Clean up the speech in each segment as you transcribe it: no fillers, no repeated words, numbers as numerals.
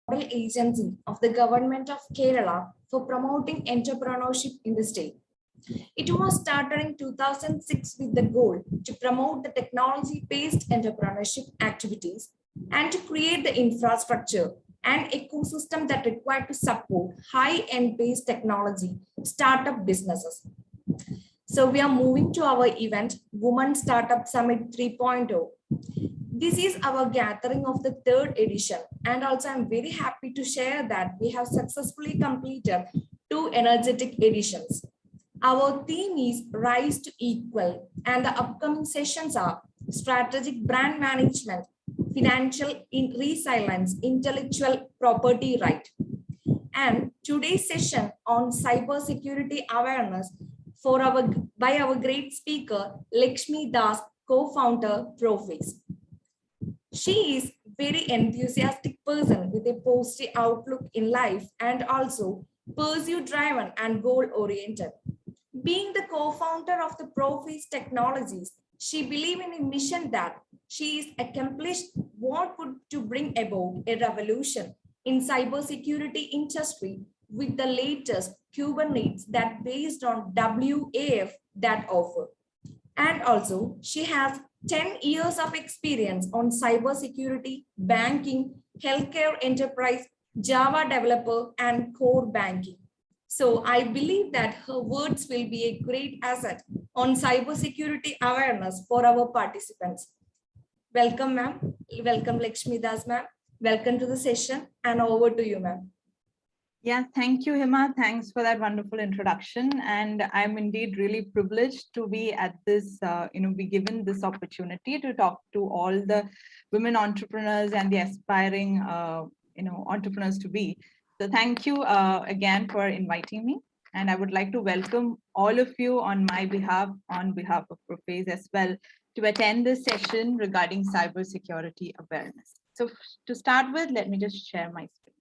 Model agency of the government of Kerala for promoting entrepreneurship in the state. It was started in 2006 with the goal to promote the technology-based entrepreneurship activities and to create the infrastructure and ecosystem that required to support high-end based technology startup businesses. So we are moving to our event, Women Startup Summit 3.0. This is our gathering of the third edition, and also I'm very happy to share that we have successfully completed 2 energetic editions. Our theme is Rise to Equal, and the upcoming sessions are Strategic Brand Management, Financial Resilience, Intellectual Property Right. And today's session on cybersecurity awareness by our great speaker, Lakshmi Das, co-founder, Prophase. She is very enthusiastic person with a positive outlook in life and also pursuit-driven and goal-oriented. Being the co-founder of the Prophase Technologies, she believes in a mission that she is accomplished what would to bring about a revolution in cybersecurity industry with the latest Kubernetes that based on WAF that offer. And also, she has 10 years of experience on cybersecurity, banking, healthcare enterprise, Java developer, and core banking. So I believe that her words will be a great asset on cybersecurity awareness for our participants. Welcome, ma'am. Welcome, Lakshmi Das, ma'am. Welcome to the session, and over to you, ma'am. Yeah, thank you, Hima. Thanks for that wonderful introduction. And I'm indeed really privileged to be at this, be given this opportunity to talk to all the women entrepreneurs and the aspiring, entrepreneurs to be. So thank you again for inviting me. And I would like to welcome all of you on my behalf, on behalf of Prophase as well, to attend this session regarding cybersecurity awareness. So to start with, let me just share my screen.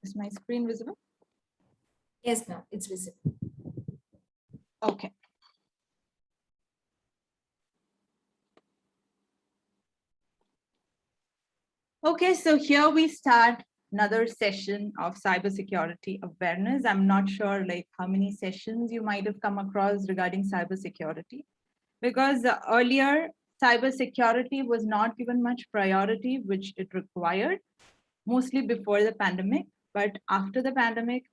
Is my screen visible? Yes, ma'am, it's visible. Okay. Okay, so here we start another session of cybersecurity awareness. I'm not sure like how many sessions you might have come across regarding cybersecurity, because earlier cybersecurity was not given much priority, which it required, mostly before the pandemic. But after the pandemic,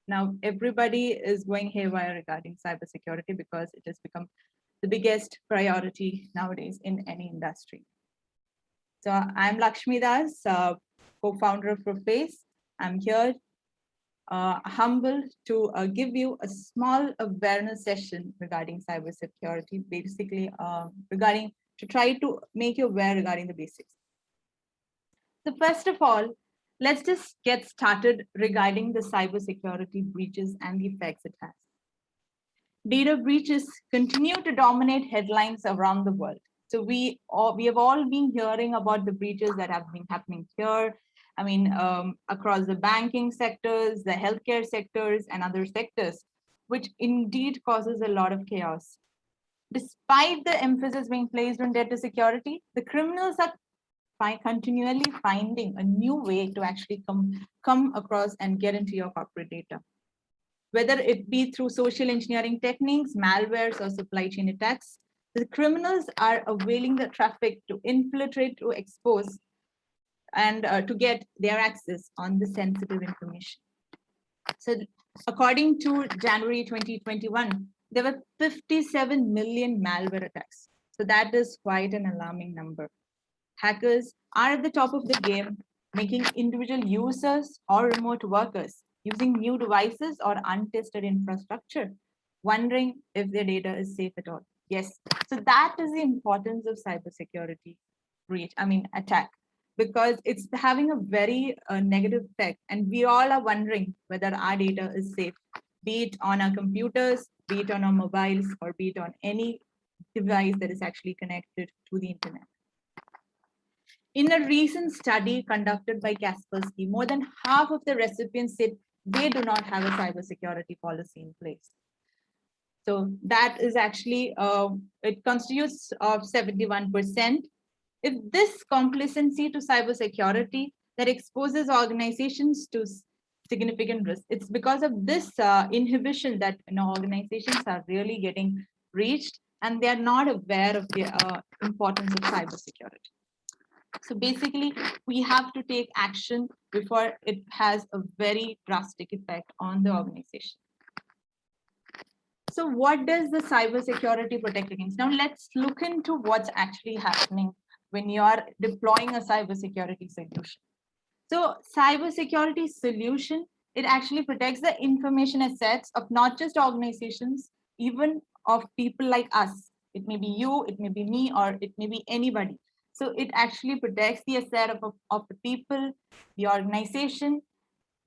now everybody is going haywire regarding cybersecurity because it has become the biggest priority nowadays in any industry. So I'm Lakshmi Das, co-founder of Prophase. I'm here humbled to give you a small awareness session regarding cybersecurity, basically regarding to try to make you aware regarding the basics. So first of all, let's just get started regarding the cybersecurity breaches and the effects it has. Data breaches continue to dominate headlines around the world. So we have all been hearing about the breaches that have been happening here. I mean, across the banking sectors, the healthcare sectors, and other sectors, which indeed causes a lot of chaos. Despite the emphasis being placed on data security, the criminals are continually finding a new way to actually come across and get into your corporate data. Whether it be through social engineering techniques, malwares, or supply chain attacks, the criminals are availing the traffic to infiltrate, to expose, and to get their access on the sensitive information. So according to January 2021, there were 57 million malware attacks. So that is quite an alarming number. Hackers are at the top of the game, making individual users or remote workers using new devices or untested infrastructure, wondering if their data is safe at all. Yes, so that is the importance of cybersecurity attack, because it's having a very negative effect, and we all are wondering whether our data is safe, be it on our computers, be it on our mobiles, or be it on any device that is actually connected to the internet. In a recent study conducted by Kaspersky, more than half of the recipients said they do not have a cybersecurity policy in place. So that is actually, it constitutes of 71%. If this complacency to cybersecurity that exposes organizations to significant risk, it's because of this inhibition that organizations are really getting reached and they are not aware of the importance of cybersecurity. So basically, we have to take action before it has a very drastic effect on the organization. So what does the cybersecurity protect against? Now let's look into what's actually happening when you are deploying a cybersecurity solution. So cybersecurity solution, it actually protects the information assets of not just organizations, even of people like us. It may be you, it may be me, or it may be anybody. So it actually protects the asset of the people, the organization,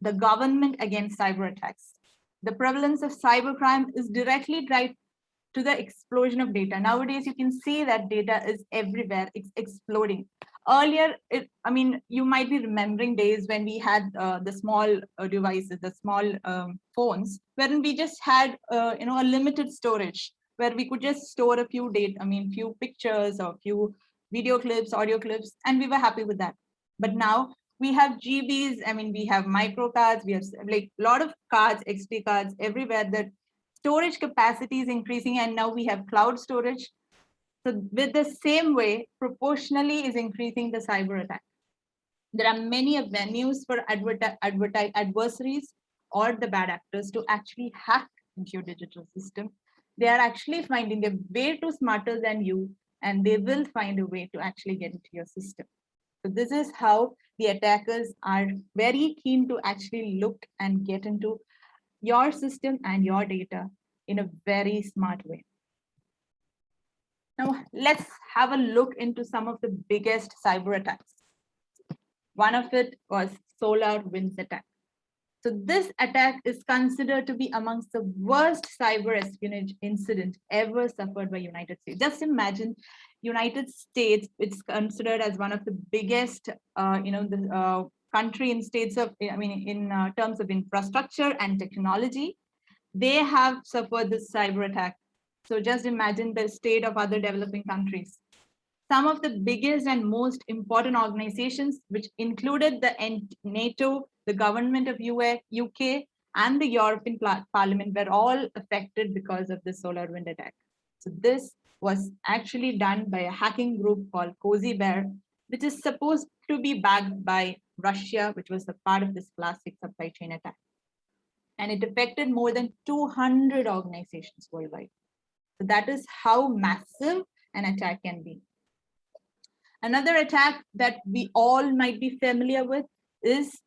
the government against cyber attacks. The prevalence of cybercrime is directly tied to the explosion of data. Nowadays, you can see that data is everywhere. It's exploding. Earlier, you might be remembering days when we had the small devices, the small phones, wherein we just had a limited storage, where we could just store a few few pictures or few video clips, audio clips, and we were happy with that. But now we have GBs. We have micro cards. We have like a lot of cards, XD cards everywhere. That storage capacity is increasing, and now we have cloud storage. So with the same way, proportionally is increasing the cyber attack. There are many avenues for adversaries or the bad actors to actually hack into your digital system. They are actually finding they're way too smarter than you, and they will find a way to actually get into your system. So this is how the attackers are very keen to actually look and get into your system and your data in a very smart way. Now, let's have a look into some of the biggest cyber attacks. One of it was SolarWinds Attack. So this attack is considered to be amongst the worst cyber espionage incident ever suffered by United States. Just imagine United States, it's considered as one of the biggest, country in states of, in terms of infrastructure and technology. They have suffered this cyber attack. So just imagine the state of other developing countries. Some of the biggest and most important organizations, which included the NATO, the government of UK, and the European Parliament, were all affected because of the SolarWinds attack. So this was actually done by a hacking group called CoWIN, which is supposed to be backed by Russia, which was a part of this classic supply chain attack. And it affected more than 200 organizations worldwide. So that is how massive an attack can be. Another attack that we all might be familiar with is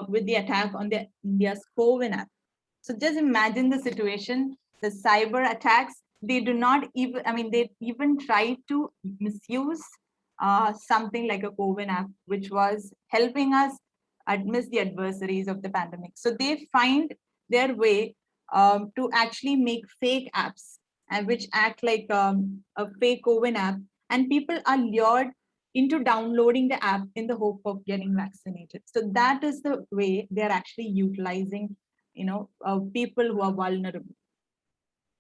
with the attack on India's CoWIN app. So just imagine the situation, the cyber attacks, they do not even, they even try to misuse something like a CoWIN app, which was helping us amidst the adversaries of the pandemic. So they find their way to actually make fake apps, which act like a fake CoWIN app, and people are lured into downloading the app in the hope of getting vaccinated. So that is the way they're actually utilizing, people who are vulnerable.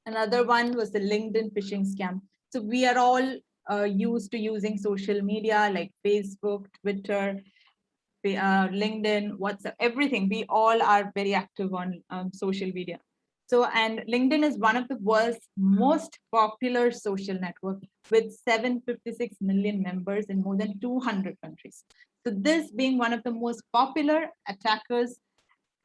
Another one was the LinkedIn phishing scam. So we are all used to using social media like Facebook, Twitter, LinkedIn, WhatsApp, everything. We all are very active on social media. So, and LinkedIn is one of the world's most popular social network with 756 million members in more than 200 countries. So this being one of the most popular, attackers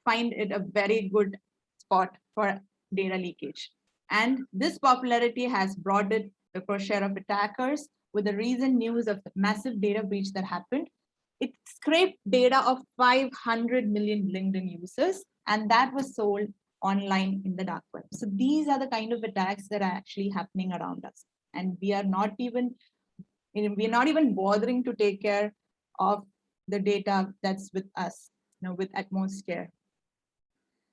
find it a very good spot for data leakage. And this popularity has brought it the share of attackers with the recent news of the massive data breach that happened. It scraped data of 500 million LinkedIn users, and that was sold online in the dark web. So these are the kind of attacks that are actually happening around us. And we are not even bothering to take care of the data that's with us, with utmost care.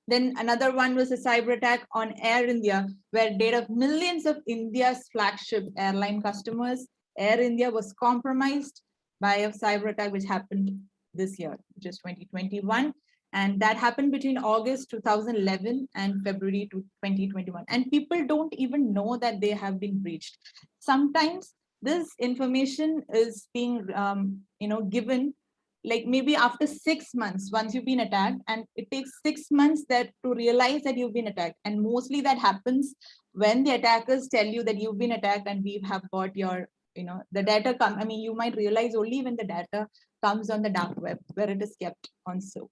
Then another one was a cyber attack on Air India, where data of millions of India's flagship airline customers, Air India, was compromised by a cyber attack which happened this year, which is 2021. And that happened between August 2011 and February 2021. And people don't even know that they have been breached. Sometimes this information is being given like maybe after 6 months once you've been attacked, and it takes 6 months that to realize that you've been attacked. And mostly that happens when the attackers tell you that you've been attacked and we have got your the data come. I mean, you might realize only when the data comes on the dark web where it is kept on sale.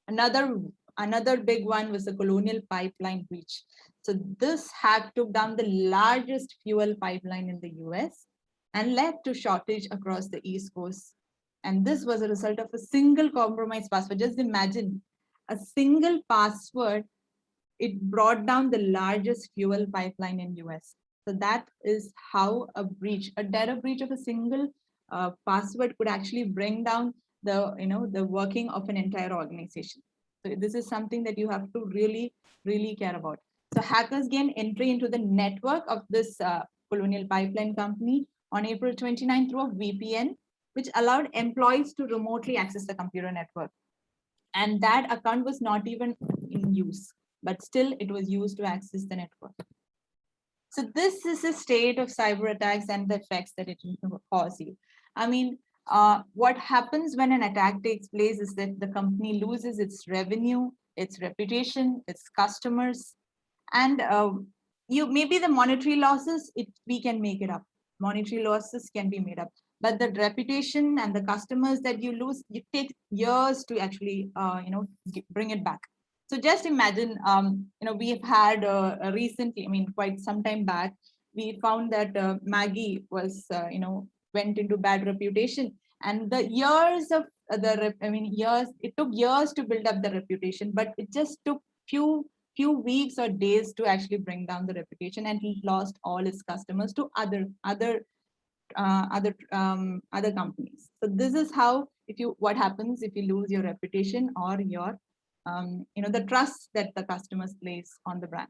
Another big one was the Colonial pipeline breach. So this hack took down the largest fuel pipeline in the US and led to shortage across the East Coast. And this was a result of a single compromised password. Just imagine a single password, it brought down the largest fuel pipeline in US. So that is how a data breach of a single password could actually bring down the working of an entire organization. So this is something that you have to really, really care about. So hackers gained entry into the network of this Colonial pipeline company on April 29 through a VPN, which allowed employees to remotely access the computer network. And that account was not even in use, but still it was used to access the network. So this is the state of cyber attacks and the effects that it can cause you. I mean, what happens when an attack takes place is that the company loses its revenue, its reputation, its customers, and maybe the monetary losses, we can make it up. Monetary losses can be made up, but the reputation and the customers that you lose, it takes years to actually bring it back. So just imagine, we've had recently, I mean, quite some time back, we found that Maggie was, went into bad reputation, and the years of it took years to build up the reputation, but it just took few weeks or days to actually bring down the reputation, and he lost all his customers to other companies. So this is how what happens if you lose your reputation or your the trust that the customers place on the brand.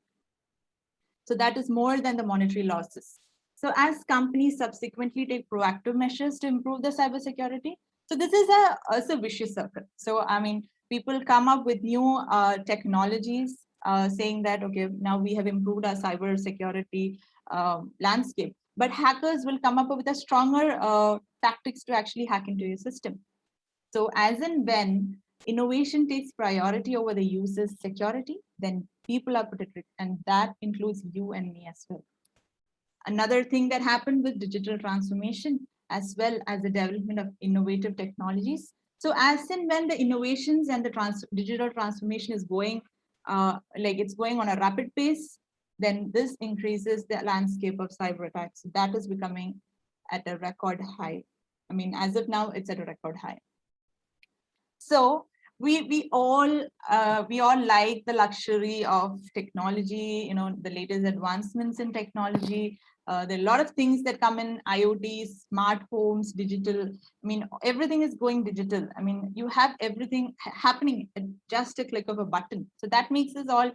So that is more than the monetary losses. So as companies subsequently take proactive measures to improve the cybersecurity, so this is a vicious circle. So I mean, people come up with new technologies saying that, okay, now we have improved our cybersecurity landscape, but hackers will come up with a stronger tactics to actually hack into your system. So as and when innovation takes priority over the user's security, then people are protected, and that includes you and me as well. Another thing that happened with digital transformation, as well as the development of innovative technologies. So as and when the innovations and the digital transformation is going, it's going on a rapid pace, then this increases the landscape of cyber attacks. That is becoming at a record high. I mean, as of now, it's at a record high. So we all like the luxury of technology, the latest advancements in technology. There are a lot of things that come in IoT, smart homes, digital. I mean, everything is going digital. I mean, you have everything happening at just a click of a button. So that makes us all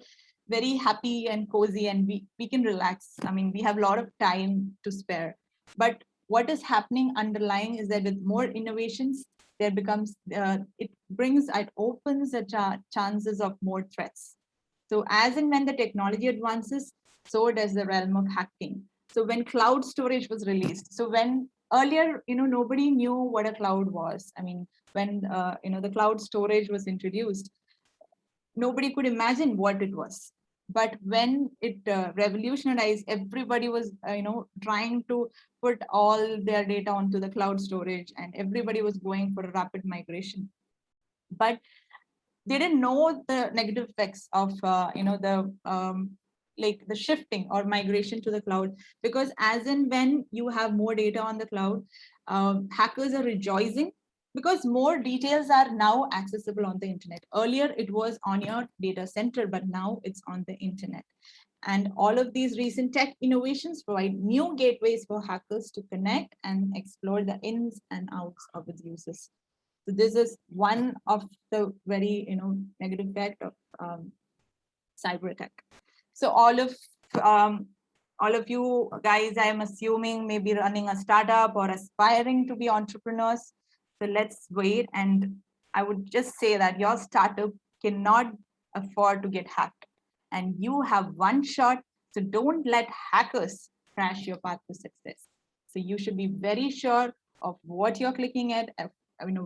very happy and cozy, and we can relax. I mean, we have a lot of time to spare. But what is happening underlying is that with more innovations, there becomes, it opens the chances of more threats. So as and when the technology advances, so does the realm of hacking. So when cloud storage was released, so when earlier, nobody knew what a cloud was. I mean, when, the cloud storage was introduced, nobody could imagine what it was. But when it revolutionized, everybody was, trying to put all their data onto the cloud storage, and everybody was going for a rapid migration. But they didn't know the negative effects of, the shifting or migration to the cloud, because as and when you have more data on the cloud, hackers are rejoicing because more details are now accessible on the internet. Earlier, it was on your data center, but now it's on the internet. And all of these recent tech innovations provide new gateways for hackers to connect and explore the ins and outs of its users. So this is one of the very, negative effect of cyber attack. So all of you guys, I am assuming, may be running a startup or aspiring to be entrepreneurs. So let's wait, and I would just say that your startup cannot afford to get hacked. And you have one shot, so don't let hackers crash your path to success. So you should be very sure of what you're clicking at,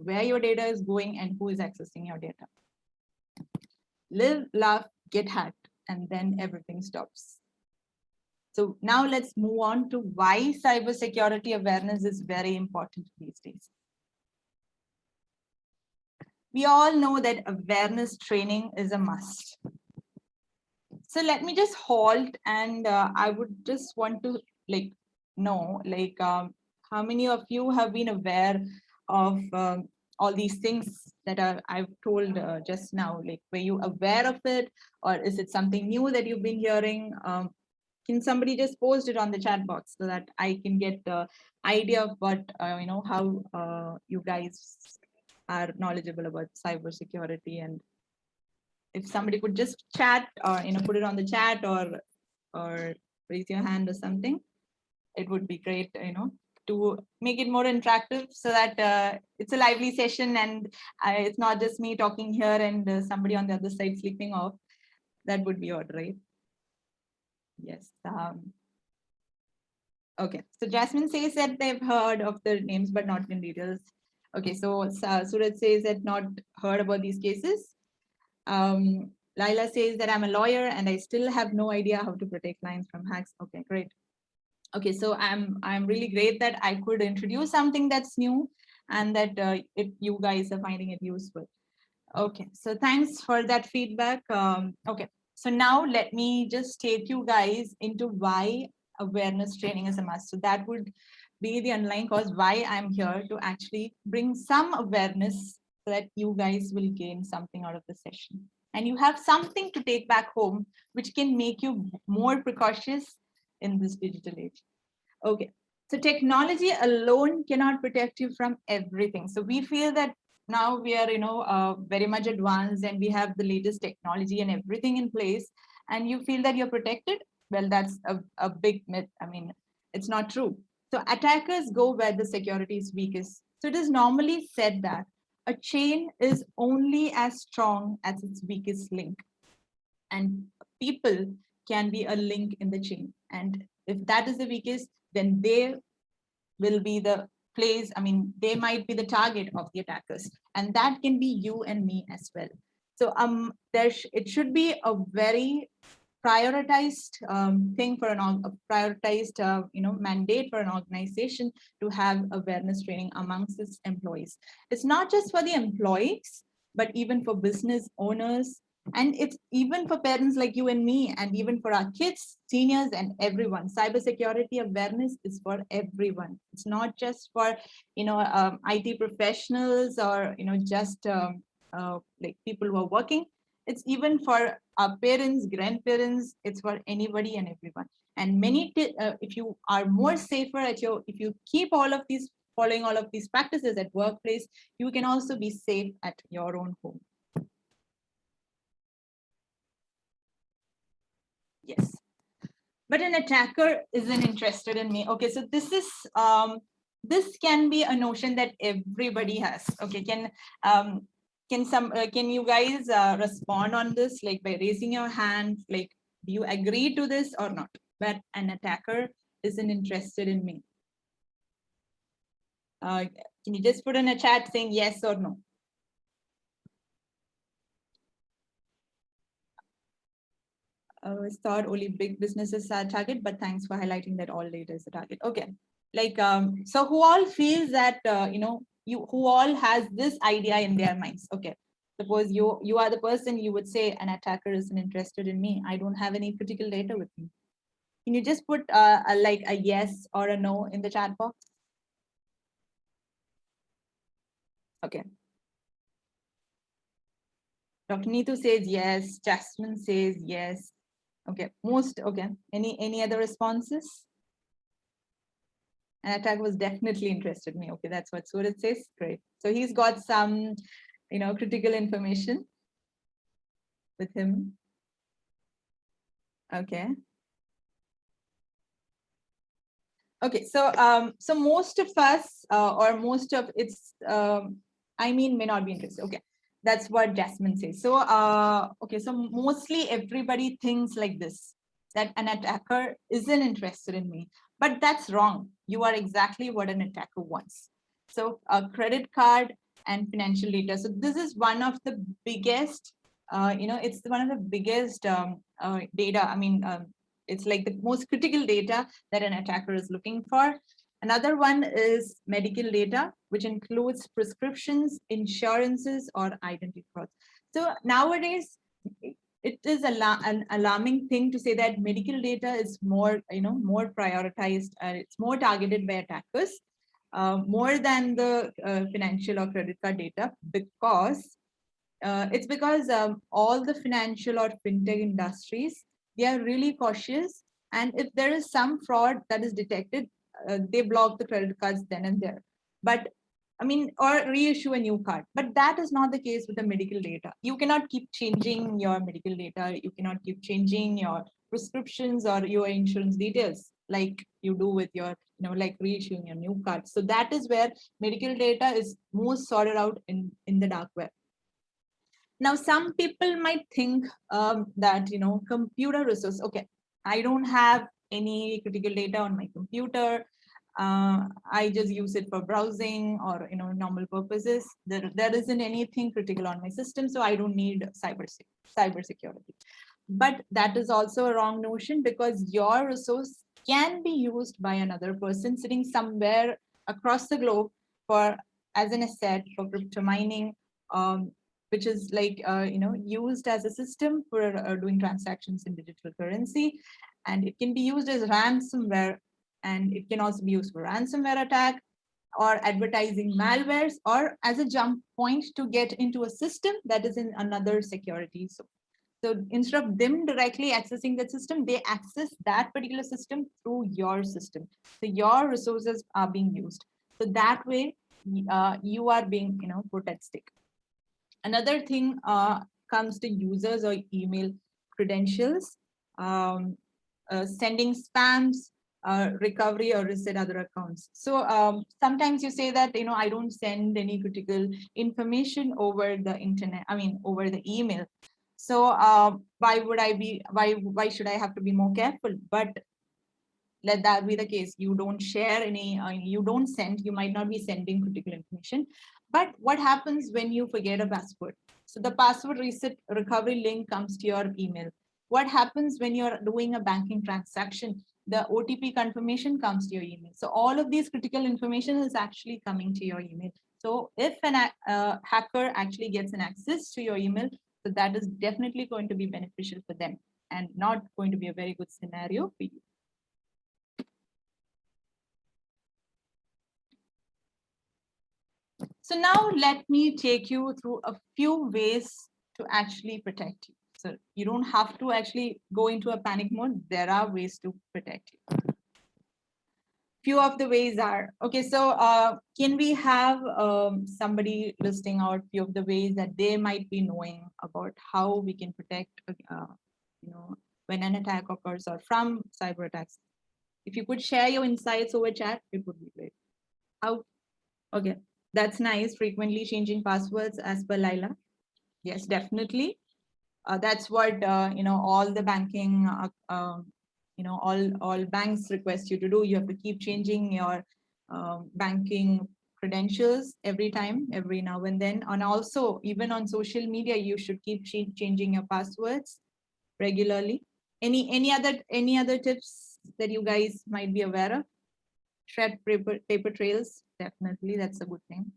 where your data is going and who is accessing your data. Live, laugh, get hacked, and then everything stops. So now let's move on to why cybersecurity awareness is very important these days. We all know that awareness training is a must. So let me just halt, and I would just want to know how many of you have been aware of all these things that I've told just now. Like, were you aware of it, or is it something new that you've been hearing? Can somebody just post it on the chat box so that I can get the idea of what how you guys are knowledgeable about cybersecurity? And if somebody could just chat or put it on the chat or raise your hand or something, it would be great to make it more interactive so that it's a lively session and it's not just me talking here and somebody on the other side sleeping off. That would be odd, right? Yes. Okay, so Jasmine says that they've heard of the names but not in details. Okay, so Suraj says that not heard about these cases. Laila says that I'm a lawyer and I still have no idea how to protect clients from hacks. Okay, great. Okay, so I'm really great that I could introduce something that's new and that you guys are finding it useful. Okay, so thanks for that feedback. Okay, so now let me just take you guys into why awareness training is a must. So that would be the underlying cause why I'm here to actually bring some awareness so that you guys will gain something out of the session. And you have something to take back home, which can make you more precautious in this digital age. Okay, so technology alone cannot protect you from everything. So we feel that now we are, very much advanced and we have the latest technology and everything in place, and you feel that you're protected. Well, that's a big myth. I mean, it's not true. So attackers go where the security is weakest. So it is normally said that a chain is only as strong as its weakest link, and people can be a link in the chain. And if that is the weakest, then they will be the place, they might be the target of the attackers, and that can be you and me as well. So it should be a very prioritized thing for a prioritized mandate for an organization to have awareness training amongst its employees. It's not just for the employees, but even for business owners, and it's even for parents like you and me, and even for our kids, seniors, and everyone. Cybersecurity awareness is for everyone. It's not just for IT professionals or just like people who are working. It's even for our parents, grandparents. It's for anybody and everyone. And if you are more safer if you keep following all of these practices at workplace, you can also be safe at your own home. Yes, but an attacker isn't interested in me. Okay, so this can be a notion that everybody has. Okay, can you guys respond on this, like by raising your hand? Like, do you agree to this or not? But an attacker isn't interested in me. Can you just put in a chat saying yes or no? It's thought only big businesses are target, but thanks for highlighting that all data is a target. Okay, like so who all feels that who all has this idea in their minds? Okay, suppose you are the person, you would say an attacker isn't interested in me. I don't have any critical data with me. Can you just put like a yes or a no in the chat box? Okay. Dr. Neetu says yes. Jasmine says yes. Okay. Okay. Any other responses? An attack was definitely interested in me. Okay, that's what Suraj says. Great. So he's got some, critical information with him. Okay. Okay, so so most of us, or most of it's I mean, may not be interested. Okay, that's what Jasmine says. So, okay, so mostly everybody thinks like this, that an attacker isn't interested in me, but that's wrong. You are exactly what an attacker wants. So, a credit card and financial data. So, this is one of the biggest, it's one of the biggest data. I mean, it's like the most critical data that an attacker is looking for. Another one is medical data, which includes prescriptions, insurances, or identity fraud. So nowadays, it is an alarming thing to say that medical data is more, more prioritized. It's more targeted by attackers, more than the financial or credit card data, because it's because all the financial or fintech industries, they are really cautious. And if there is some fraud that is detected, they block the credit cards then and there. But I mean, or reissue a new card. But that is not the case with the medical data. You cannot keep changing your medical data. You cannot keep changing your prescriptions or your insurance details like you do with your, like reissuing your new card. So that is where medical data is most sorted out in the dark web. Now, some people might think that, computer resource, okay, I don't have any critical data on my computer. I just use it for browsing or, normal purposes. There isn't anything critical on my system, so I don't need cybersecurity. But that is also a wrong notion, because your resource can be used by another person sitting somewhere across the globe for as an asset for crypto mining, which is like used as a system for doing transactions in digital currency, and it can be used as ransomware, and it can also be used for ransomware attack or advertising malwares, or as a jump point to get into a system that is in another security. So instead of them directly accessing that system, they access that particular system through your system. So your resources are being used. So that way, you are being, put at stake. Another thing comes to users or email credentials, sending spams, recovery or reset other accounts. So sometimes you say that, I don't send any critical information over the internet, over the email. So why should I have to be more careful? But let that be the case. You don't share any, you don't send, you might not be sending critical information. But what happens when you forget a password? So the password reset recovery link comes to your email. What happens when you're doing a banking transaction? The OTP confirmation comes to your email. So all of these critical information is actually coming to your email. So if an hacker actually gets an access to your email, so that is definitely going to be beneficial for them and not going to be a very good scenario for you. So now let me take you through a few ways to actually protect you. So you don't have to actually go into a panic mode. There are ways to protect you. Few of the ways are, okay, so can we have somebody listing out few of the ways that they might be knowing about how we can protect, when an attack occurs or from cyber attacks? If you could share your insights over chat, it would be great. How? Okay. That's nice. Frequently changing passwords as per Laila. Yes, definitely. That's what all the banking, all banks request you to do. You have to keep changing your banking credentials every time, every now and then. And also, even on social media, you should keep changing your passwords regularly. Any other tips that you guys might be aware of? Shred paper trails, definitely, that's a good thing.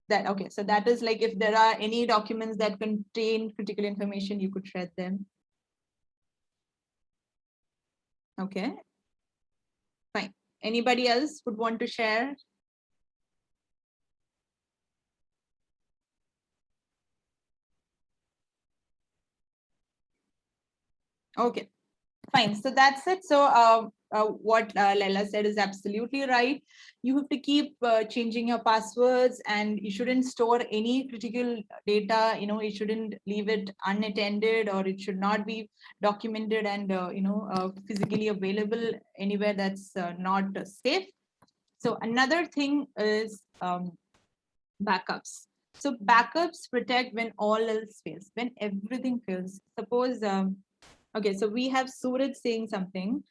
That okay, so that is like if there are any documents that contain critical information, you could shred them. Okay, fine. Anybody else would want to share? Okay, fine. So that's it. So what Laila said is absolutely right. You have to keep changing your passwords, and you shouldn't store any critical data. You shouldn't leave it unattended, or it should not be documented and physically available anywhere that's not safe. So another thing is backups. So backups protect when all else fails, when everything fails. Suppose, okay, so we have Suraj saying something.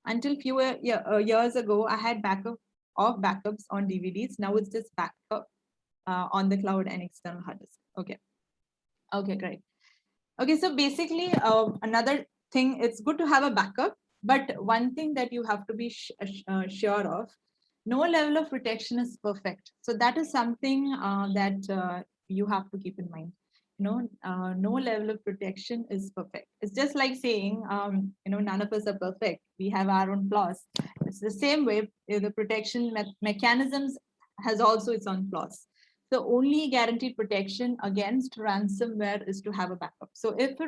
Until few years ago, I had backup of backups on DVDs. Now it's just backup on the cloud and external hard disk. Okay. Okay, great. Okay, so basically, another thing, it's good to have a backup, but one thing that you have to be sure of, no level of protection is perfect. So that is something that you have to keep in mind. No level of protection is perfect. It's just like saying, none of us are perfect. We have our own flaws. It's the same way, the protection mechanisms has also its own flaws. The only guaranteed protection against ransomware is to have a backup. So if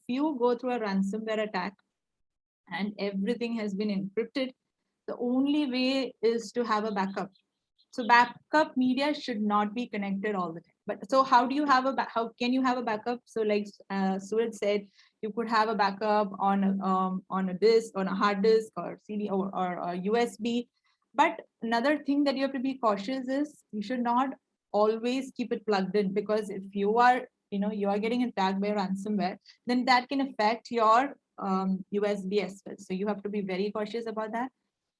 you go through a ransomware attack and everything has been encrypted, the only way is to have a backup. So backup media should not be connected all the time. But so how do you have how can you have a backup? So like Suraj said, you could have a backup on a disk, on a hard disk, or CD, or USB. But another thing that you have to be cautious is you should not always keep it plugged in, because if you are getting attacked by ransomware, then that can affect your USB as well. So you have to be very cautious about that.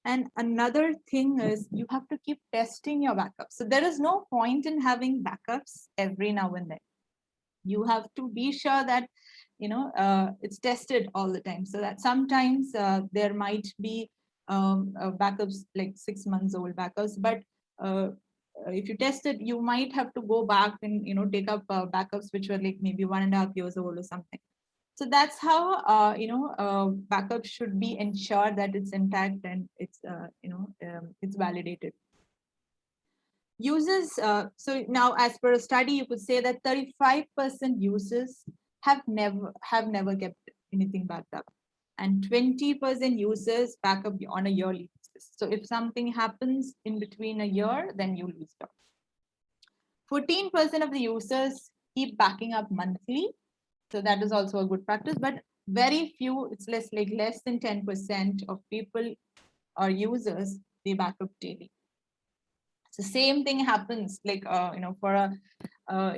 And another thing is you have to keep testing your backups. So there is no point in having backups every now and then. You have to be sure that it's tested all the time, so that sometimes there might be backups like 6 months old backups, but if you test it, you might have to go back and take up backups which were like maybe 1.5 years old or something. So that's how backup should be ensured that it's intact and it's validated. Users, so now as per a study, you could say that 35% users have never kept anything backed up, and 20% users back up on a yearly basis. So if something happens in between a year, then you lose it. 14% of the users keep backing up monthly. So that is also a good practice, but very few, it's less than 10% of people or users, they back up daily. So same thing happens like, for a,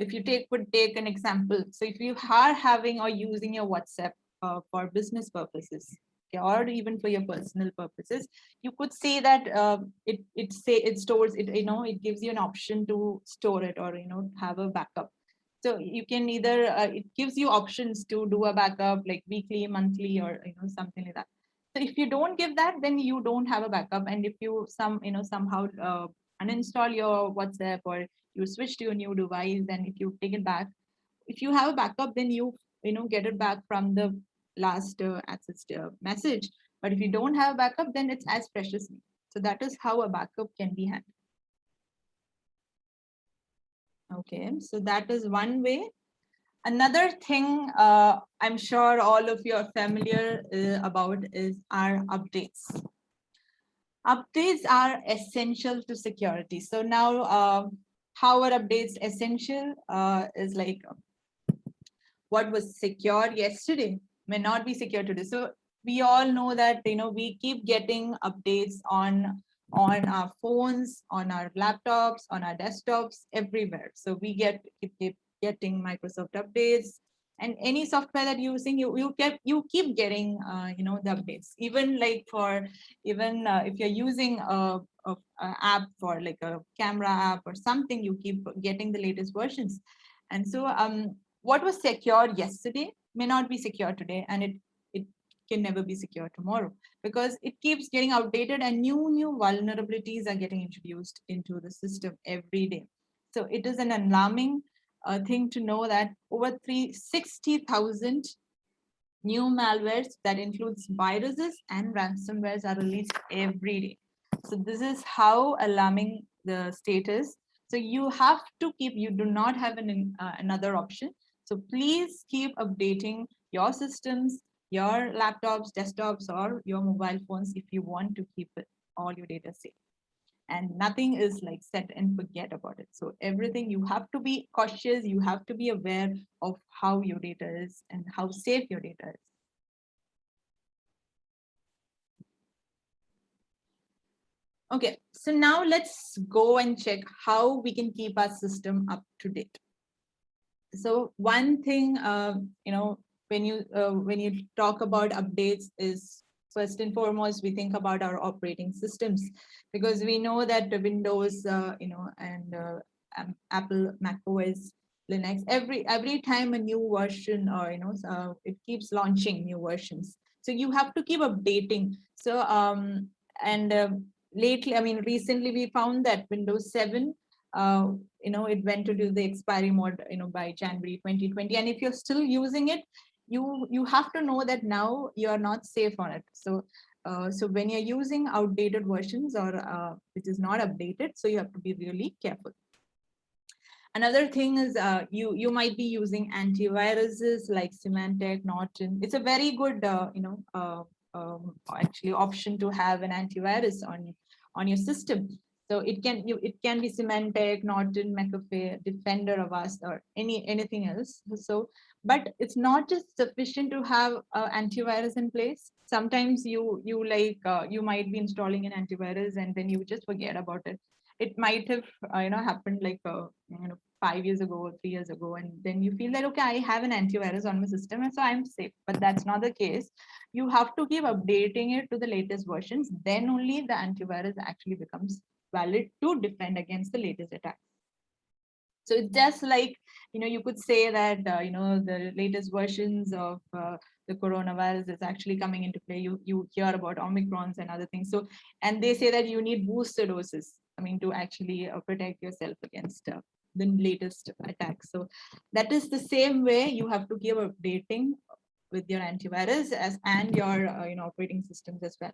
if you would take an example. So if you are having or using your WhatsApp for business purposes, okay, or even for your personal purposes, you could say that it stores it, it gives you an option to store it or, have a backup. So you can either, it gives you options to do a backup like weekly, monthly, or, something like that. So if you don't give that, then you don't have a backup. And if you somehow uninstall your WhatsApp or you switch to a new device, and if you take it back, if you have a backup, then you get it back from the last accessed message. But if you don't have a backup, then it's as precious. So that is how a backup can be handled. Okay, so that is one way. Another thing I'm sure all of you are familiar about is our updates. Updates are essential to security. So now how are updates essential is like what was secure yesterday may not be secure today. So we all know that we keep getting updates on our phones, on our laptops, on our desktops, everywhere. So we keep getting Microsoft updates, and any software that you're using, you keep getting the updates. Even like for if you're using a app for like a camera app or something, you keep getting the latest versions. And so what was secure yesterday may not be secure today, and it can never be secure tomorrow, because it keeps getting outdated and new vulnerabilities are getting introduced into the system every day. So it is an alarming thing to know that over 360,000 new malwares that includes viruses and ransomwares are released every day. So this is how alarming the state is. So you have to keep, you do not have another option. So please keep updating your systems, your laptops, desktops, or your mobile phones if you want to keep all your data safe. And nothing is like set and forget about it. So everything, you have to be cautious, you have to be aware of how your data is and how safe your data is. Okay, so now let's go and check how we can keep our system up to date. So one thing, when you talk about updates is first and foremost, we think about our operating systems, because we know that the Windows, and Apple, Mac OS, Linux, every time a new version, or it keeps launching new versions. So you have to keep updating. So and lately, I mean, recently we found that Windows 7, it went to do the expiry mode, by January 2020. And if you're still using it, you have to know that now you are not safe on it. So so when you're using outdated versions, or which is not updated, so you have to be really careful. Another thing is you might be using antiviruses like Symantec, Norton. It's a very good actually option to have an antivirus on your system. So it can be Symantec, Norton, McAfee, Defender, Avast, or anything else. So, but it's not just sufficient to have antivirus in place. Sometimes you might be installing an antivirus and then you just forget about it. It might have happened like 5 years ago or 3 years ago, and then you feel that, okay, I have an antivirus on my system and so I'm safe. But that's not the case. You have to keep updating it to the latest versions, then only the antivirus actually becomes valid to defend against the latest attack. So it's just like, you could say that, the latest versions of the coronavirus is actually coming into play. You hear about Omicrons and other things. So, and they say that you need booster doses, I mean, to actually protect yourself against the latest attacks. So that is the same way you have to keep updating with your antivirus and your operating systems as well.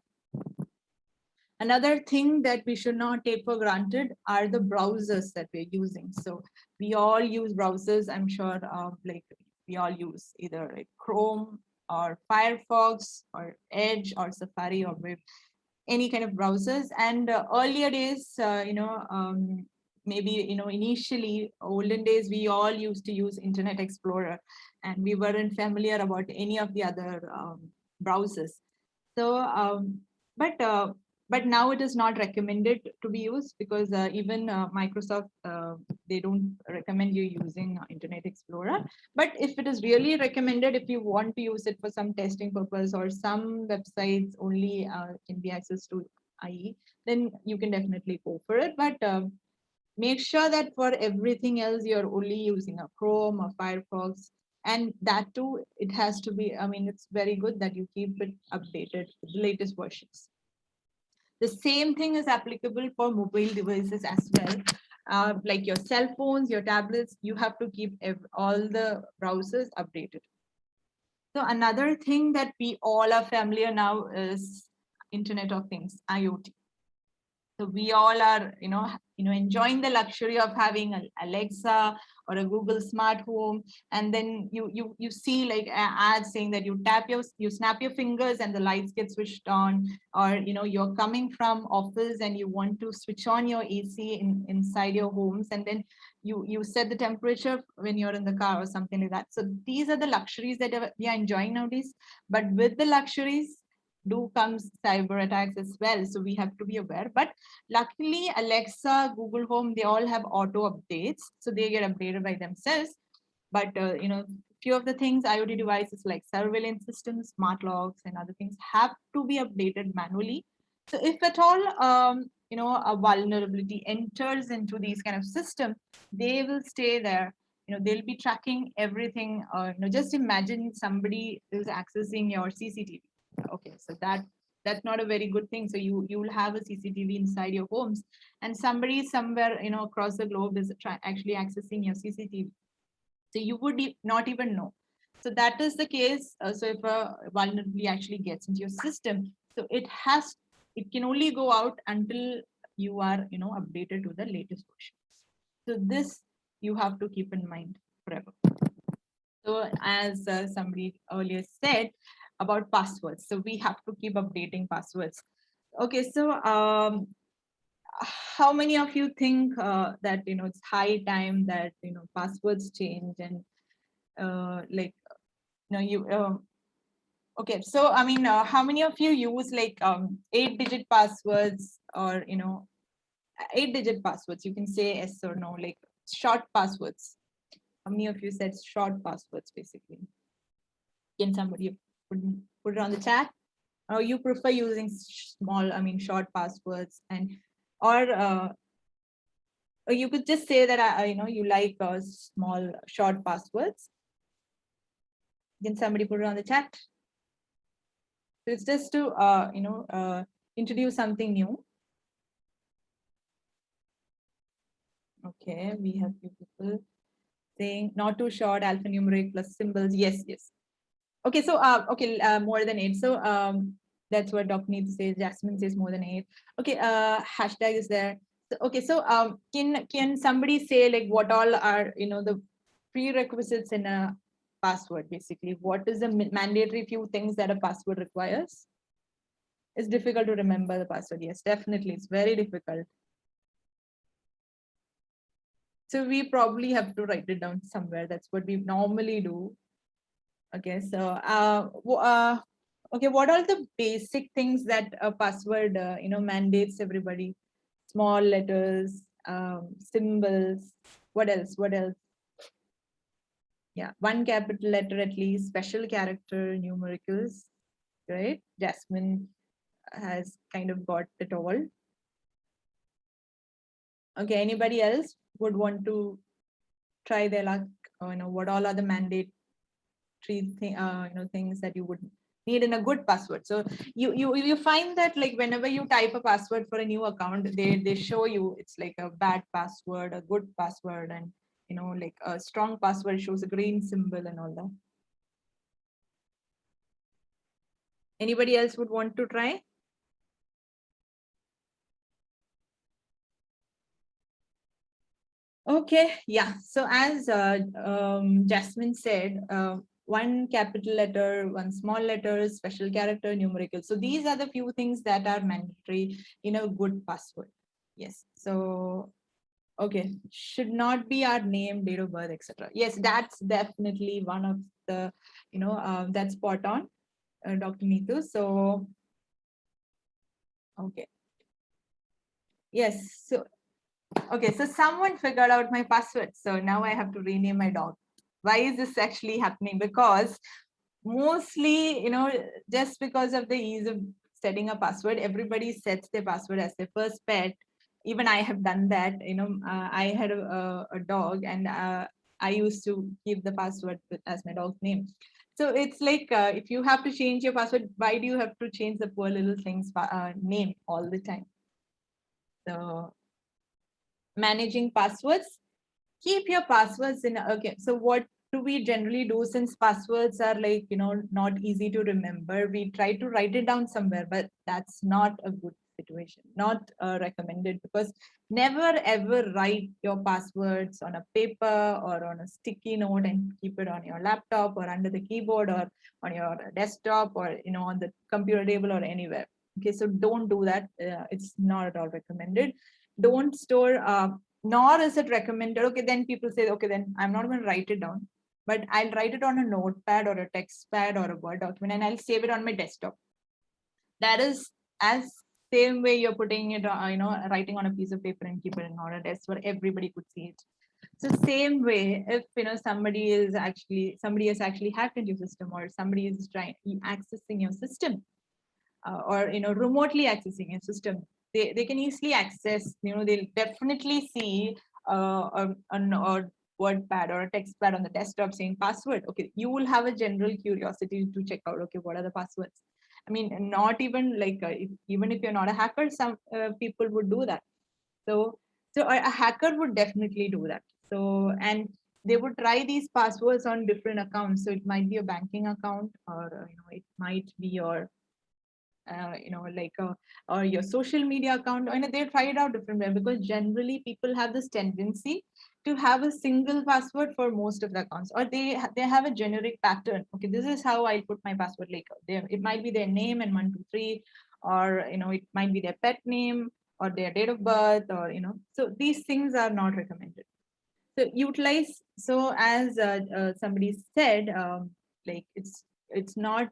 Another thing that we should not take for granted are the browsers that we're using. So we all use browsers. I'm sure like we all use either like Chrome or Firefox or Edge or Safari or Brave, any kind of browsers. And earlier days, maybe, initially, olden days, we all used to use Internet Explorer and we weren't familiar about any of the other browsers. So, but now it is not recommended to be used, because even Microsoft, they don't recommend you using Internet Explorer. But if it is really recommended, if you want to use it for some testing purpose, or some websites only can be accessed to IE, then you can definitely go for it. But make sure that for everything else, you're only using a Chrome or Firefox. And that too, it has to be, I mean, it's very good that you keep it updated with the latest versions. The same thing is applicable for mobile devices as well. Like your cell phones, your tablets, you have to keep all the browsers updated. So another thing that we all are familiar now is Internet of Things, IoT. So we all are, enjoying the luxury of having an Alexa or a Google Smart Home, and then you see like ads saying that you snap your fingers and the lights get switched on, or you're coming from office and you want to switch on your AC inside your homes, and then you set the temperature when you're in the car or something like that. So these are the luxuries that we are enjoying nowadays. But with the luxuries comes cyber attacks as well, so we have to be aware. But luckily, Alexa, Google Home, they all have auto updates, so they get updated by themselves. But few of the things, IoT devices like surveillance systems, smart locks, and other things have to be updated manually. So if at all a vulnerability enters into these kind of systems, they will stay there. They'll be tracking everything. Just imagine somebody is accessing your CCTV. Okay, so that's not a very good thing. So you will have a CCTV inside your homes, and somebody somewhere across the globe is actually accessing your CCTV. So you would not even know. So that is the case. So if a vulnerability actually gets into your system, so it can only go out until you are updated to the latest version. So this you have to keep in mind forever. So as somebody earlier said about passwords, so we have to keep updating passwords. Okay, so how many of you think that it's high time that passwords change, and okay, so I mean, how many of you use like 8-digit passwords or 8-digit passwords. You can say yes or no, like short passwords. How many of you said short passwords basically? Can somebody put it on the chat? Or you prefer using short passwords, and or you could just say that you like small short passwords. Can somebody put it on the chat? So it's just to introduce something new. Okay, we have few people saying not too short, alphanumeric plus symbols. Yes, yes. Okay, so more than 8. So that's what Dr. Neith says. Jasmine says more than 8. Okay, hashtag is there. So, okay, so can somebody say like what all are the prerequisites in a password basically? What is the mandatory few things that a password requires? It's difficult to remember the password. Yes, definitely, it's very difficult. So we probably have to write it down somewhere. That's what we normally do. Okay, so okay, what are the basic things that a password mandates everybody? Small letters, symbols. What else? What else? Yeah, one capital letter at least, special character, numericals, right? Jasmine has kind of got it all. Okay, anybody else would want to try their luck? What all are the mandate things that you would need in a good password? So you find that like whenever you type a password for a new account, they show you it's like a bad password, a good password, and like a strong password shows a green symbol and all that. Anybody else would want to try? Okay, yeah. So as Jasmine said, one capital letter, one small letter, special character, numerical. So these are the few things that are mandatory in a good password. Yes. So, okay, should not be our name, date of birth, etc. Yes, that's definitely one of the, that's spot on, Dr. Neetu. So, okay. Yes. So, okay, so someone figured out my password. So now I have to rename my dog. Why is this actually happening? Because mostly, just because of the ease of setting a password, everybody sets their password as their first pet. Even I have done that. I had a dog, and I used to keep the password as my dog's name. So it's like if you have to change your password, why do you have to change the poor little thing's name all the time? So managing passwords, keep your passwords in. Okay, so what do we generally do, since passwords are like not easy to remember? We try to write it down somewhere, but that's not a good situation, not recommended, because never ever write your passwords on a paper or on a sticky note and keep it on your laptop or under the keyboard or on your desktop or on the computer table or anywhere. Okay, so don't do that. It's not at all recommended. Don't store nor is it recommended. Okay, then people say, okay, then I'm not going to write it down, but I'll write it on a notepad or a text pad or a Word document, and I'll save it on my desktop. That is as same way you're putting it, writing on a piece of paper and keep it in order desk where everybody could see it. So same way, if somebody has actually hacked into your system, or somebody is accessing your system, or remotely accessing your system, they can easily access, they'll definitely see a word pad or a text pad on the desktop saying password. Okay, you will have a general curiosity to check out, okay, what are the passwords? I mean, not even like even if you're not a hacker, some people would do that. So a hacker would definitely do that. So, and they would try these passwords on different accounts. So it might be a banking account, or it might be your or your social media account. They try it out different way, because generally people have this tendency to have a single password for most of the accounts, or they have a generic pattern. Okay, this is how I put my password. Like it might be their name and 1 2 3, or it might be their pet name or their date of birth, or so these things are not recommended. So utilize, so as somebody said, like it's it's not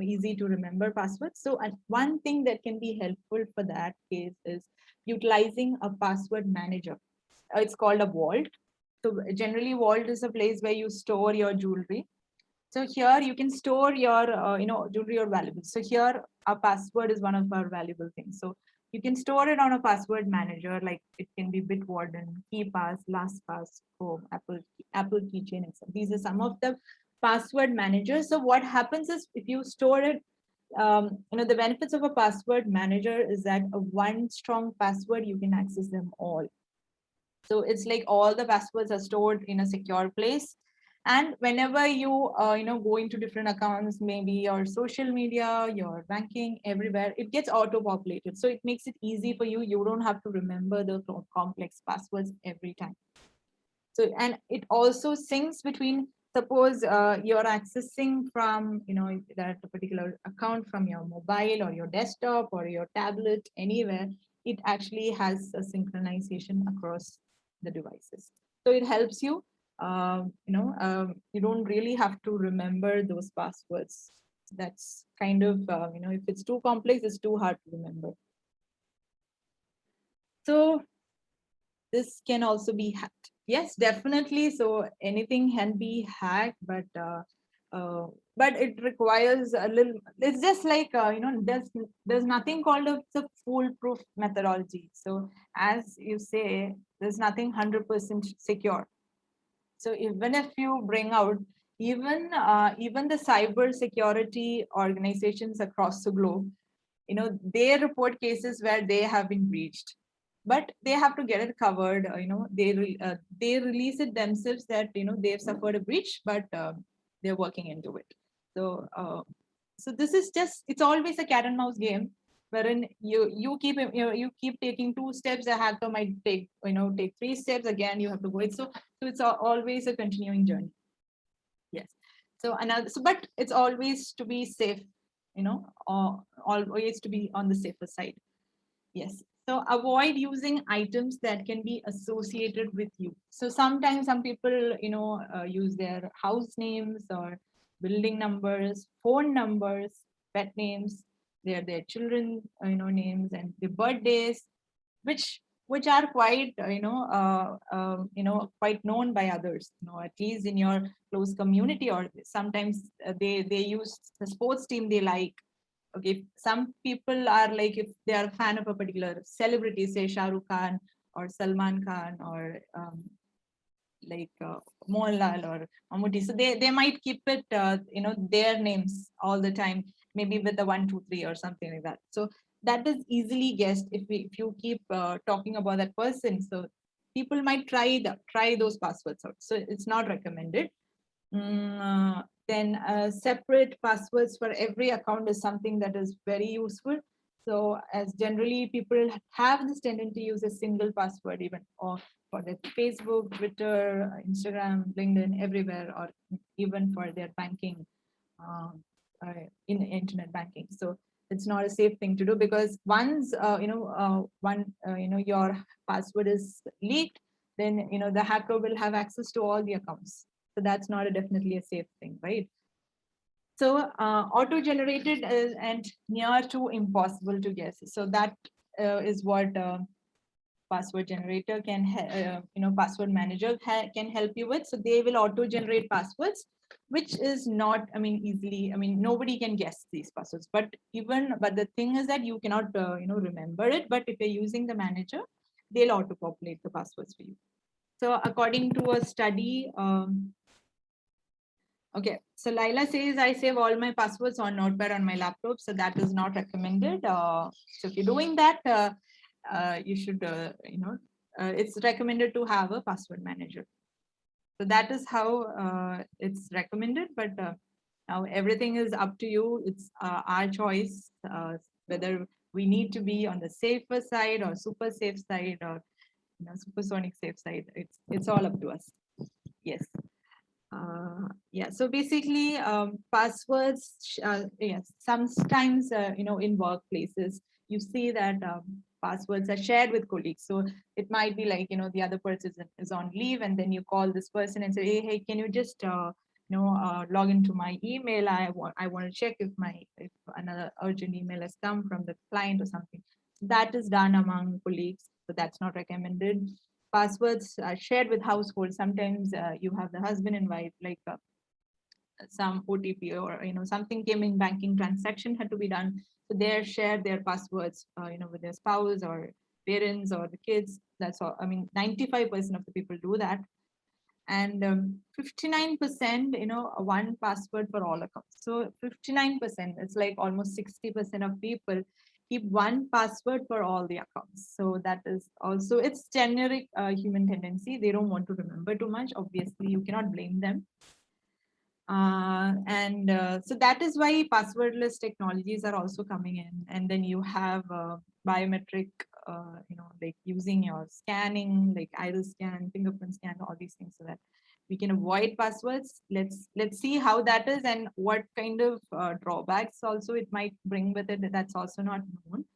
easy to remember passwords. So one thing that can be helpful for that case is utilizing a password manager. It's called a vault. So generally vault is a place where you store your jewelry. So here you can store your jewelry or valuables. So here our password is one of our valuable things. So you can store it on a password manager, like it can be Bitwarden, KeyPass, LastPass, Home, Apple Keychain, etc. These are some of the password managers. So what happens is if you store it, the benefits of a password manager is that a one strong password, you can access them all. So it's like all the passwords are stored in a secure place. And whenever you go into different accounts, maybe your social media, your banking, everywhere, it gets auto populated. So it makes it easy for you. You don't have to remember the complex passwords every time. So, and it also syncs between, suppose you're accessing from that particular account from your mobile or your desktop or your tablet, anywhere, it actually has a synchronization across the devices. So it helps you. You don't really have to remember those passwords. That's kind of if it's too complex, it's too hard to remember. So this can also be hacked. Yes, definitely. So anything can be hacked, but it requires a little. It's just like there's nothing called a foolproof methodology. So as you say, there's nothing 100% secure. So even if you bring out even the cyber security organizations across the globe, they report cases where they have been breached, but they have to get it covered. They release it themselves that they've suffered a breach, but they're working into it. So this is just, it's always a cat and mouse game, wherein you keep taking 2 steps, a hacker might take 3 steps, again you have to go it. So it's always a continuing journey. Yes. So but it's always to be safe, always to be on the safer side. Yes. So avoid using items that can be associated with you. So sometimes some people, use their house names or building numbers, phone numbers, pet names, their children, names and their birthdays, which are quite, quite known by others, at least in your close community, or sometimes they use the sports team they like. Okay, some people are like, if they are a fan of a particular celebrity, say Shah Rukh Khan or Salman Khan or Mohanlal or Mammootty, so they might keep it, their names all the time, maybe with the 1, 2, 3 or something like that. So that is easily guessed if you keep talking about that person. So people might try those passwords out. So it's not recommended. Then separate passwords for every account is something that is very useful. So as generally people have this tendency to use a single password, even or for their Facebook, Twitter, Instagram, LinkedIn, everywhere, or even for their banking, in internet banking. So it's not a safe thing to do, because once your password is leaked, then the hacker will have access to all the accounts. So that's not definitely a safe thing, right? So auto-generated and near to impossible to guess. So that is what password generator can, password manager can help you with. So they will auto-generate passwords, which is not, easily, nobody can guess these passwords. But the thing is that you cannot, remember it. But if you're using the manager, they'll auto-populate the passwords for you. So according to a study, okay, so Laila says, I save all my passwords on Notepad on my laptop, so that is not recommended. So if you're doing that, you should, it's recommended to have a password manager. So that is how it's recommended, but now everything is up to you. It's our choice, whether we need to be on the safer side or super safe side or supersonic safe side. It's all up to us. Yes. Yeah, so basically passwords, yes, sometimes, in workplaces, you see that passwords are shared with colleagues. So it might be like, the other person is on leave, and then you call this person and say, hey, can you just log into my email. I want to check if another urgent email has come from the client or something. That is done among colleagues, so that's not recommended. Passwords are shared with households. Sometimes you have the husband and wife, like some OTP or something came in, banking transaction had to be done. So they share their passwords, with their spouse or parents or the kids. That's all. I mean, 95% of the people do that, and 59%, one password for all accounts. So 59%, it's like almost 60% of people keep one password for all the accounts. So that is also, it's generic human tendency. They don't want to remember too much. Obviously, you cannot blame them. So that is why passwordless technologies are also coming in. And then you have biometric, like using your scanning, like iris scan, fingerprint scan, all these things, so that we can avoid passwords. Let's see how that is and what kind of drawbacks also it might bring with it. That's also not known.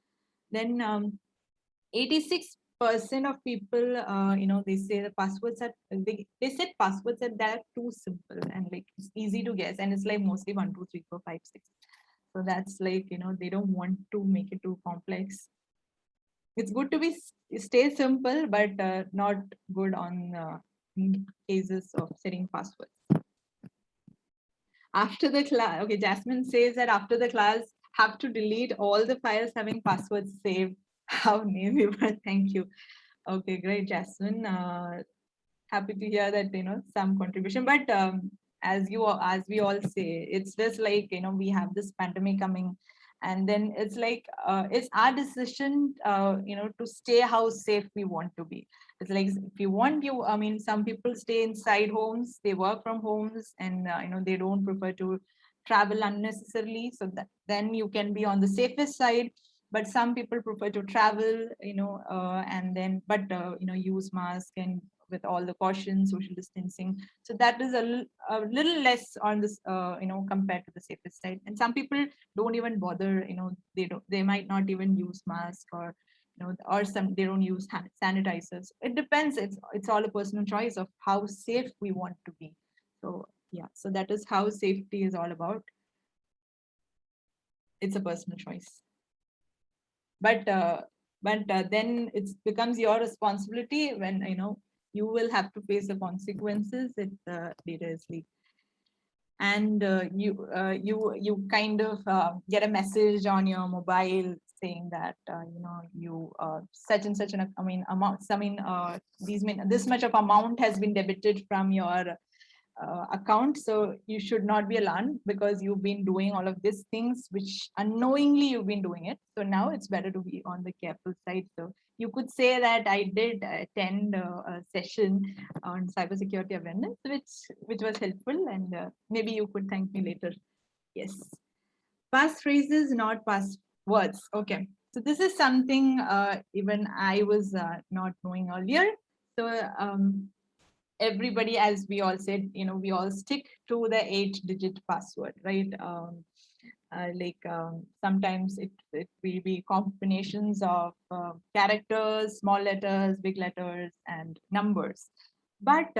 Then 86% of people, they say the passwords are, they set passwords that they're too simple and like it's easy to guess, and it's like mostly 1 2 3 4 5 6. So that's like, they don't want to make it too complex. It's good to stay simple, but not good on cases of setting passwords. After the class, okay, Jasmine says that after the class, have to delete all the files having passwords saved. How naive, thank you. Okay, great, Jasmine. Happy to hear that, some contribution. But as we all say, it's just like, we have this pandemic coming, and then it's like it's our decision, to stay how safe we want to be. It's like, if you want, I mean, some people stay inside homes, they work from homes, and they don't prefer to travel unnecessarily. So that then you can be on the safest side. But some people prefer to travel, and then use mask and with all the caution, social distancing. So that is a little less on this, compared to the safest side. And some people don't even bother, they might not even use mask, or or they don't use sanitizers. It depends. It's all a personal choice of how safe we want to be. So yeah, so that is how safety is all about. It's a personal choice. But then it becomes your responsibility when you will have to face the consequences if the data is leaked. And you kind of get a message on your mobile saying that you such and such an amount. This much of amount has been debited from your account. So you should not be alarmed, because you've been doing all of these things which unknowingly you've been doing it. So now it's better to be on the careful side. So you could say that I did attend a session on cybersecurity awareness, which was helpful, and maybe you could thank me later. Yes. Passphrases, not passwords. Okay. So this is something even I was not knowing earlier. So everybody, as we all said, we all stick to the 8-digit password, right? Sometimes it will be combinations of characters, small letters, big letters, and numbers. But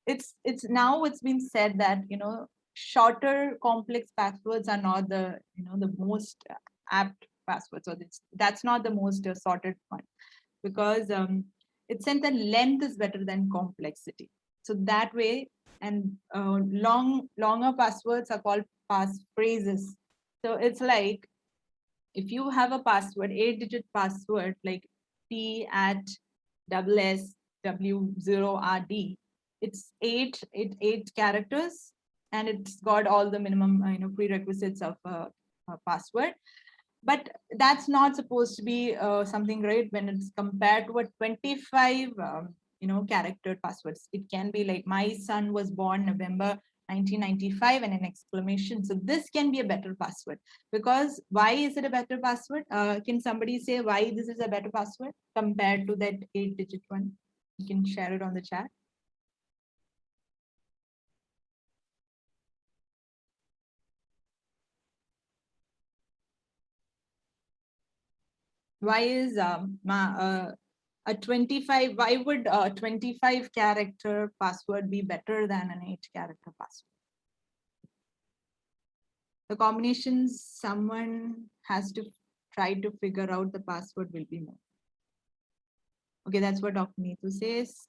it's been said that shorter complex passwords are not the the most apt passwords, or that's not the most sorted one, because it said that length is better than complexity. So that way, and longer passwords are called passphrases. So it's like, if you have a password, 8-digit password, like P@SSW0RD, it's eight characters, and it's got all the minimum prerequisites of a password. But that's not supposed to be something great when it's compared to a 25 character passwords. It can be like, my son was born November 1995 and an exclamation. So this can be a better password. Because why is it a better password? Can somebody say why this is a better password compared to that 8-digit one? You can share it on the chat. Why is a 25, why would a 25 character password be better than an 8 character password? The combinations someone has to try to figure out the password will be known. Okay, that's what Dr. Neetu says.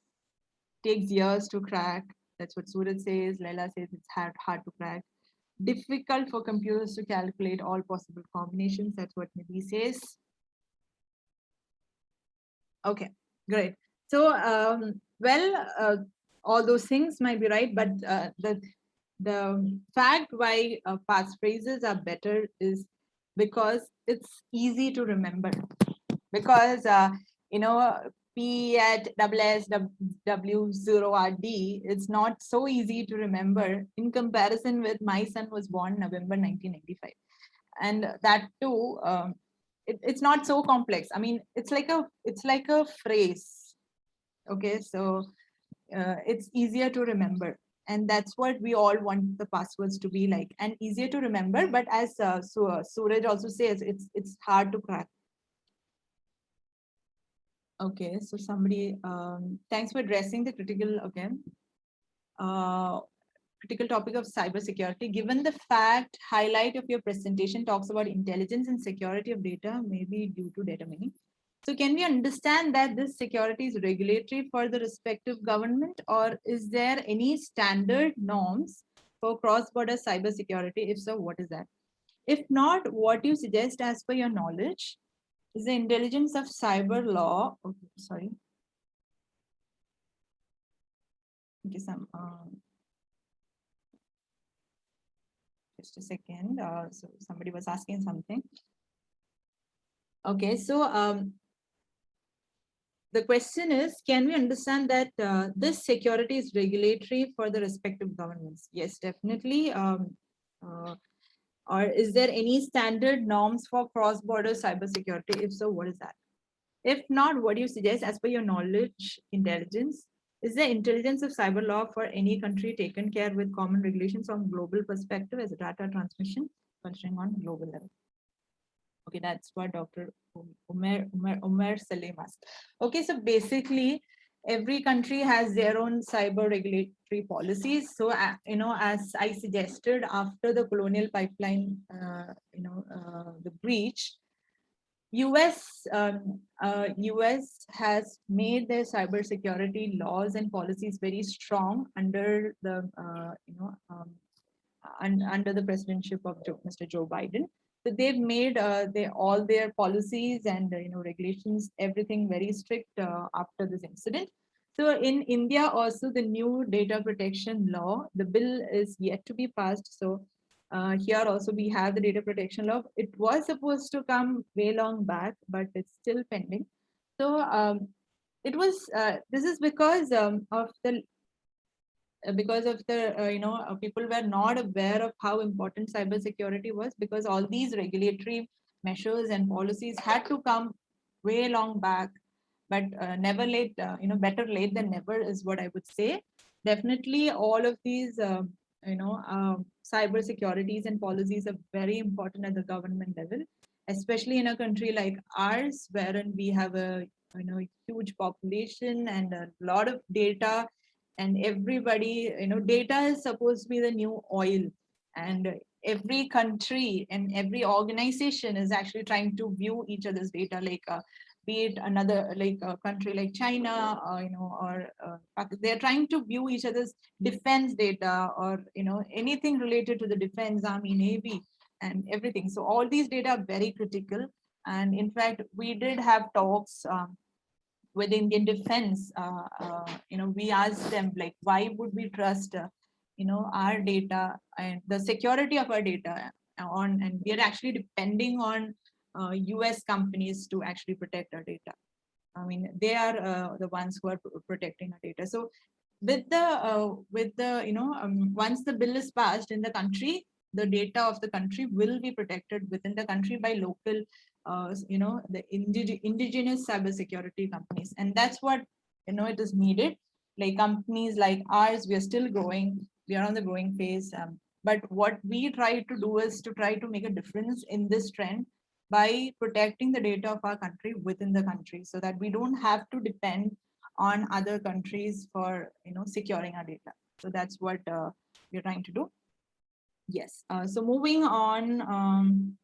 Takes years to crack. That's what Suraj says. Laila says it's hard to crack. Difficult for computers to calculate all possible combinations. That's what Nidhi says. Okay, great. So, all those things might be right, but the fact why passphrases are better is because it's easy to remember. Because P at W0RD, it's not so easy to remember in comparison with my son was born November 1995, and that too. It's not so complex. I mean, it's like a phrase. Okay, so it's easier to remember, and that's what we all want the passwords to be like, and easier to remember. But as Suraj also says, it's hard to crack. Okay, so somebody, thanks for addressing the critical again. Critical topic of cybersecurity. Given the fact highlight of your presentation talks about intelligence and security of data, maybe due to data mining. So can we understand that this security is regulatory for the respective government, or is there any standard norms for cross-border cybersecurity? If so, what is that? If not, what do you suggest as per your knowledge? Is the intelligence of cyber law, okay, sorry. Okay, just a second. So somebody was asking something. Okay, so the question is, can we understand that this security is regulatory for the respective governments? Yes, definitely. Or is there any standard norms for cross-border cybersecurity? If so, what is that? If not, what do you suggest as per your knowledge, intelligence? Is the intelligence of cyber law for any country taken care with common regulations from global perspective as data transmission functioning on global level? Okay, that's what Dr. Umer Salim asked. Okay, so basically, every country has their own cyber regulatory policies. So, as I suggested, after the Colonial pipeline, the breach, US has made their cybersecurity laws and policies very strong under the under the presidency of Mr. Joe Biden. So they've made all their policies and regulations, everything very strict after this incident. So in India also the new data protection law, the bill is yet to be passed. So here also we have the data protection law. It was supposed to come way long back, but it's still pending. So it was this is because of the people were not aware of how important cybersecurity was, because all these regulatory measures and policies had to come way long back, but never late, better late than never is what I would say. Definitely all of these cyber securities and policies are very important at the government level, especially in a country like ours, wherein we have a huge population and a lot of data, and everybody, data is supposed to be the new oil, and every country and every organization is actually trying to view each other's data, like be it another like a country like China, they're trying to view each other's defense data, or anything related to the defense, army, navy, and everything. So all these data are very critical, and in fact we did have talks with Indian Defense. We asked them, like, why would we trust our data and the security of our data on, and we are actually depending on US companies to actually protect our data. I mean, they are the ones who are protecting our data. So with the once the bill is passed in the country, the data of the country will be protected within the country by local the indigenous cybersecurity companies, and that's what it is needed. Like companies like ours, we are still growing, we are on the growing phase, but what we try to do is to try to make a difference in this trend by protecting the data of our country within the country, so that we don't have to depend on other countries for securing our data. So that's what we're trying to do. Yes. So moving on.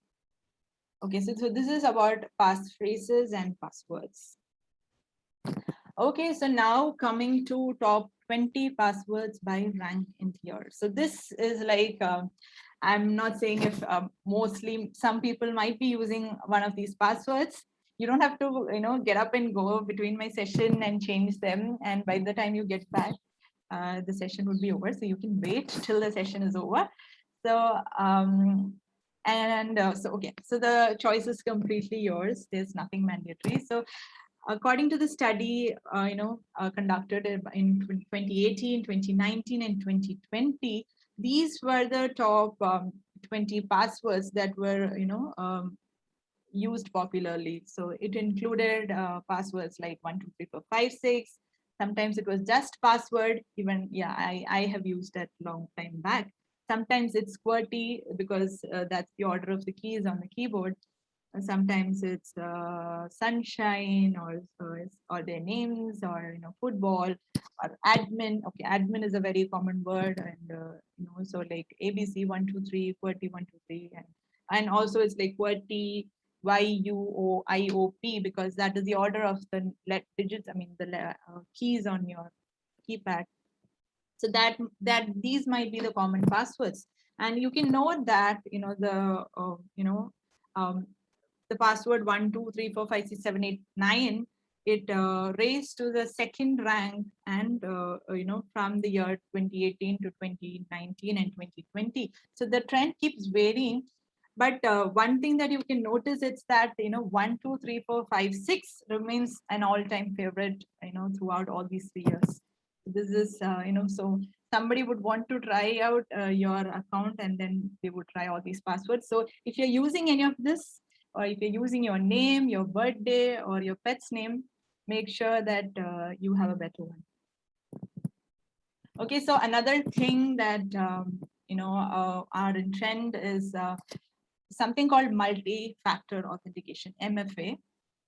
Okay, so this is about passphrases and passwords. Okay, so now coming to top 20 passwords by rank in tier. So this is like, I'm not saying if mostly some people might be using one of these passwords. You don't have to, get up and go between my session and change them. And by the time you get back, the session would be over. So you can wait till the session is over. So, okay, so the choice is completely yours. There's nothing mandatory. So according to the study, conducted in 2018, 2019, and 2020, these were the top 20 passwords that were, used popularly. So it included passwords like 123456. Sometimes it was just password. Even, yeah, I have used that long time back. Sometimes it's QWERTY because that's the order of the keys on the keyboard. Sometimes it's sunshine or their names or football or admin. Okay, admin is a very common word, and so like ABC 123, QWERTY 123, and also it's like QWERTY YUOIOP because that is the order of the digits. I mean the keys on your keypad. So that these might be the common passwords, and you can note that the password 123456789 it raised to the second rank, and from the year 2018 to 2019 and 2020. So the trend keeps varying, but one thing that you can notice is that 123456 remains an all-time favorite throughout all these 3 years. This is so somebody would want to try out your account, and then they would try all these passwords. So if you're using any of this, or if you're using your name, your birthday, or your pet's name, make sure that you have a better one. Okay, so another thing that are in trend is something called multi-factor authentication, MFA.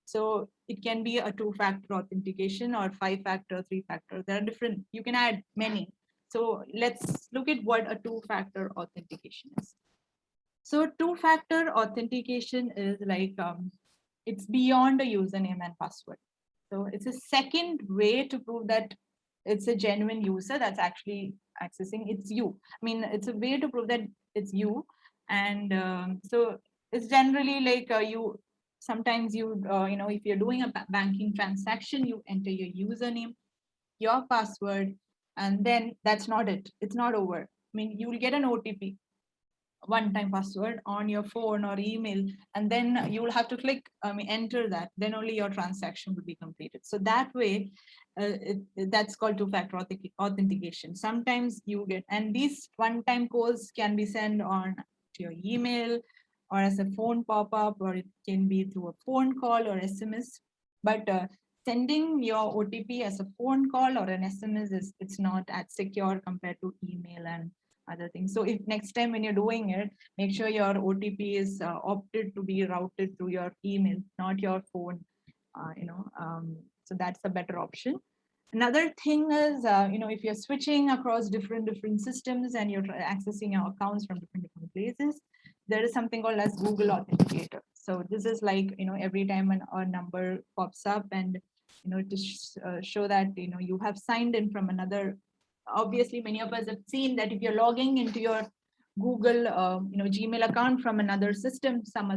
So it can be a 2-factor authentication or 5-factor, 3-factor. There are different, you can add many. So let's look at what a 2-factor authentication is. So 2-factor authentication is like, it's beyond a username and password. So it's a second way to prove that it's a genuine user that's actually accessing, it's you. I mean, it's a way to prove that it's you. And so it's generally like sometimes if you're doing a banking transaction, you enter your username, your password, and then that's not it. It's not over. I mean, you will get an OTP, one-time password on your phone or email, and then you will have to click enter that, then only your transaction will be completed. So that way that's called 2-factor authentication. Sometimes you get, and these one-time codes can be sent on to your email or as a phone pop-up, or it can be through a phone call or SMS. But sending your OTP as a phone call or an SMS it's not as secure compared to email and other things. So if next time when you're doing it, make sure your OTP is opted to be routed through your email, not your phone. So that's a better option. Another thing is, if you're switching across different systems and you're accessing your accounts from different places, there is something called as Google Authenticator. So this is like, every time a number pops up, and to show that you have signed in from another. Obviously, many of us have seen that if you're logging into your Google, Gmail account from another system, some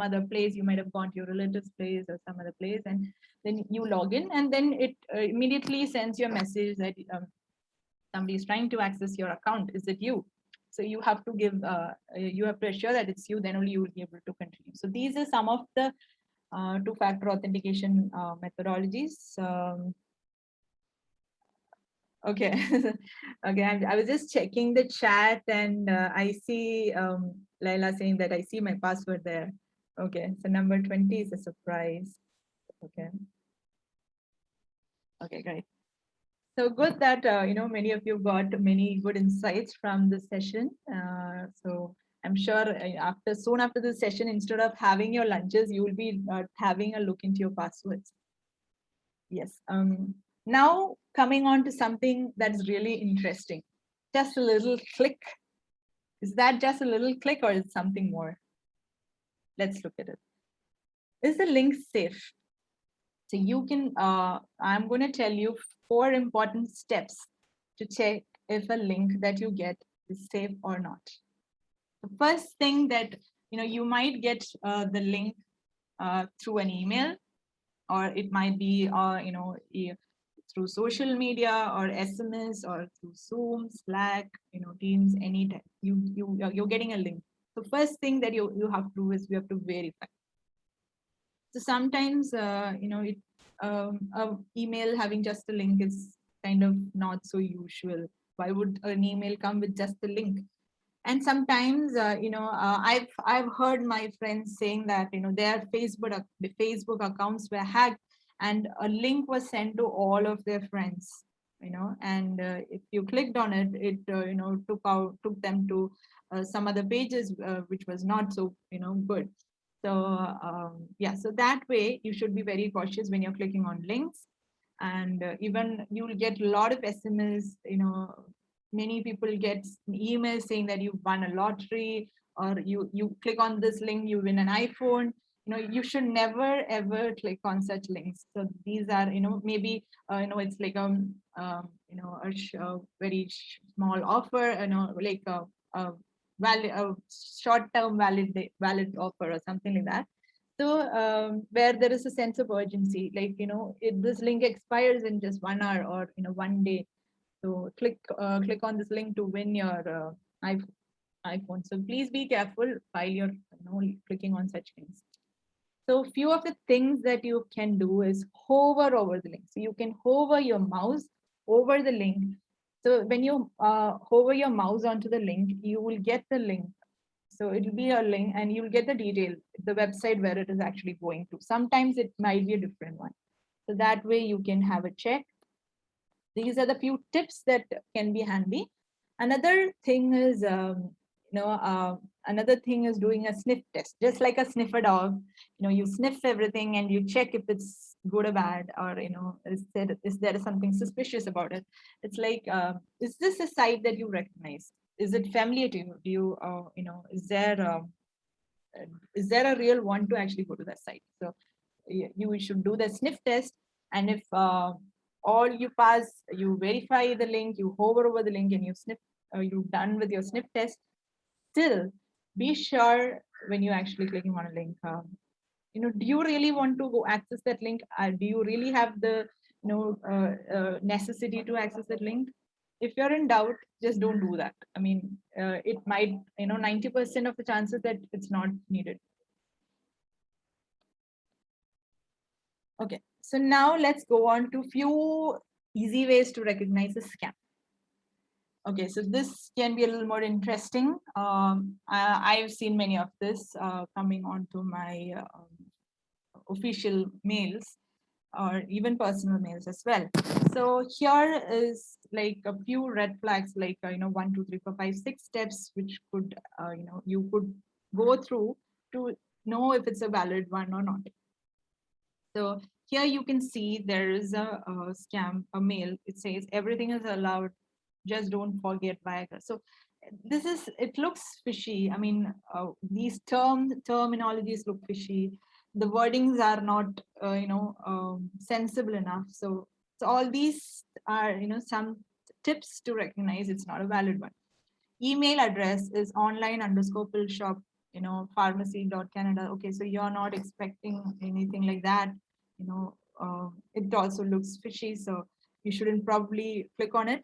other place, you might have gone to your relative's place or some other place, and then you log in, and then it immediately sends you a message that somebody is trying to access your account. Is it you? So you have to give, you have to assure that it's you, then only you will be able to continue. So these are some of the 2-factor authentication methodologies. Okay, okay. I was just checking the chat, and I see Laila saying that I see my password there. Okay, so number 20 is a surprise. Okay. Okay, great. So good that many of you got many good insights from this session. So I'm sure soon after this session, instead of having your lunches, you will be having a look into your passwords. Yes. Now coming on to something that's really interesting. Just a little click Is that just a little click or is it something more? Let's look at it. Is the link safe? So you can, I'm going to tell you 4 important steps to check if a link that you get is safe or not. The first thing that, you might get the link through an email, or it might be, through social media or SMS or through Zoom, Slack, Teams, anytime. You're getting a link. The first thing that you have to do is you have to verify. So sometimes, email having just a link is kind of not so usual. Why would an email come with just a link? And sometimes, I've heard my friends saying that their Facebook accounts were hacked, and a link was sent to all of their friends. And if you clicked on it, it took them to some other pages which was not so good. So yeah, so that way you should be very cautious when you're clicking on links. And even you'll get a lot of SMS, many people get emails saying that you won a lottery, or you click on this link, you win an iPhone. You should never ever click on such links. So these are, maybe it's like a very small offer, like a valid, a short-term valid offer or something like that. So where there is a sense of urgency, like if this link expires in just 1 hour or 1 day, so click on this link to win your iPhone. So please be careful while you're clicking on such links. So few of the things that you can do is hover over the link. So you can hover your mouse over the link. So when you hover your mouse onto the link, you will get the link. So it will be a link and you'll get the detail, the website where it is actually going to. Sometimes it might be a different one. So that way you can have a check. These are the few tips that can be handy. Another thing is, another thing is doing a sniff test, just like a sniffer dog. You sniff everything and you check if it's good or bad, or is there something suspicious about it. It's like, is this a site that you recognize? Is it familiar to you? Do you, is there a real one to actually go to that site? So you should do the sniff test, and if all you pass, you verify the link, you hover over the link, and you sniff, you're done with your sniff test. Still, be sure when you're actually clicking on a link, do you really want to go access that link? Do you really have the necessity to access that link? If you're in doubt, just don't do that. I mean, it might, 90% of the chances that it's not needed. Okay, so now let's go on to few easy ways to recognize a scam. Okay, so this can be a little more interesting. I've seen many of this coming onto my official mails or even personal mails as well. So here is like a few red flags, like 1, 2, 3, 4, 5, 6 steps, which could you could go through to know if it's a valid one or not. So here you can see there is a scam, a mail. It says everything is allowed, just don't forget Viagra. So it looks fishy. I mean, these terminologies look fishy. The wordings are not, sensible enough. So all these are, some tips to recognize it's not a valid one. Email address is online_pill_shop, pharmacy.canada. Okay, so you're not expecting anything like that. It also looks fishy, so you shouldn't probably click on it.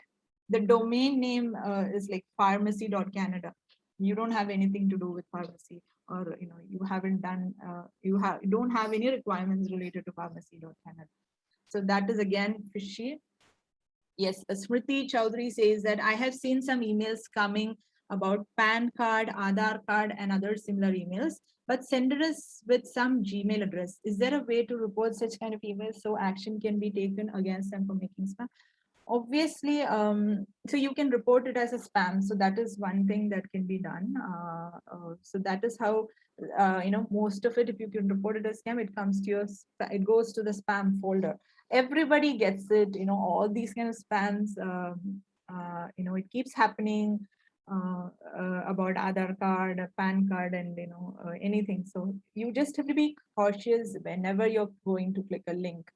The domain name is like pharmacy.canada. You don't have anything to do with pharmacy, or you haven't done, you don't have any requirements related to pharmacy.canada. So that is again fishy. Yes, Smriti Chowdhury says that I have seen some emails coming about PAN card, Aadhaar card, and other similar emails, but sender is with some Gmail address. Is there a way to report such kind of emails so action can be taken against them for making spam? Obviously, so you can report it as a spam. So that is one thing that can be done. So that is how, most of it, if you can report it as scam, it comes to your, it goes to the spam folder. Everybody gets it, all these kind of spams, it keeps happening. about Aadhaar card, a PAN card, and anything. So you just have to be cautious whenever you're going to click a link.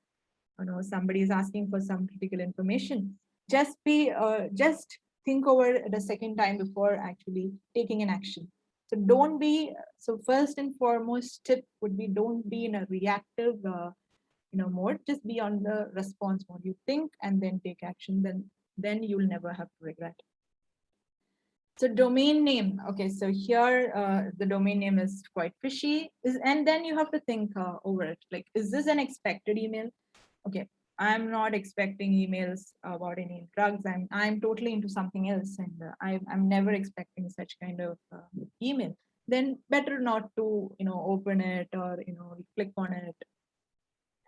Somebody is asking for some critical information. Just think over it a second time before actually taking an action. So don't be. So first and foremost tip would be, don't be in a reactive mode. Just be on the response mode. You think and then take action. Then you'll never have to regret. So domain name. Okay, so here the domain name is quite fishy. And then you have to think over it. Like, is this an expected email? Okay, I'm not expecting emails about any drugs. I'm totally into something else, and I'm never expecting such kind of email. Then better not to open it or click on it.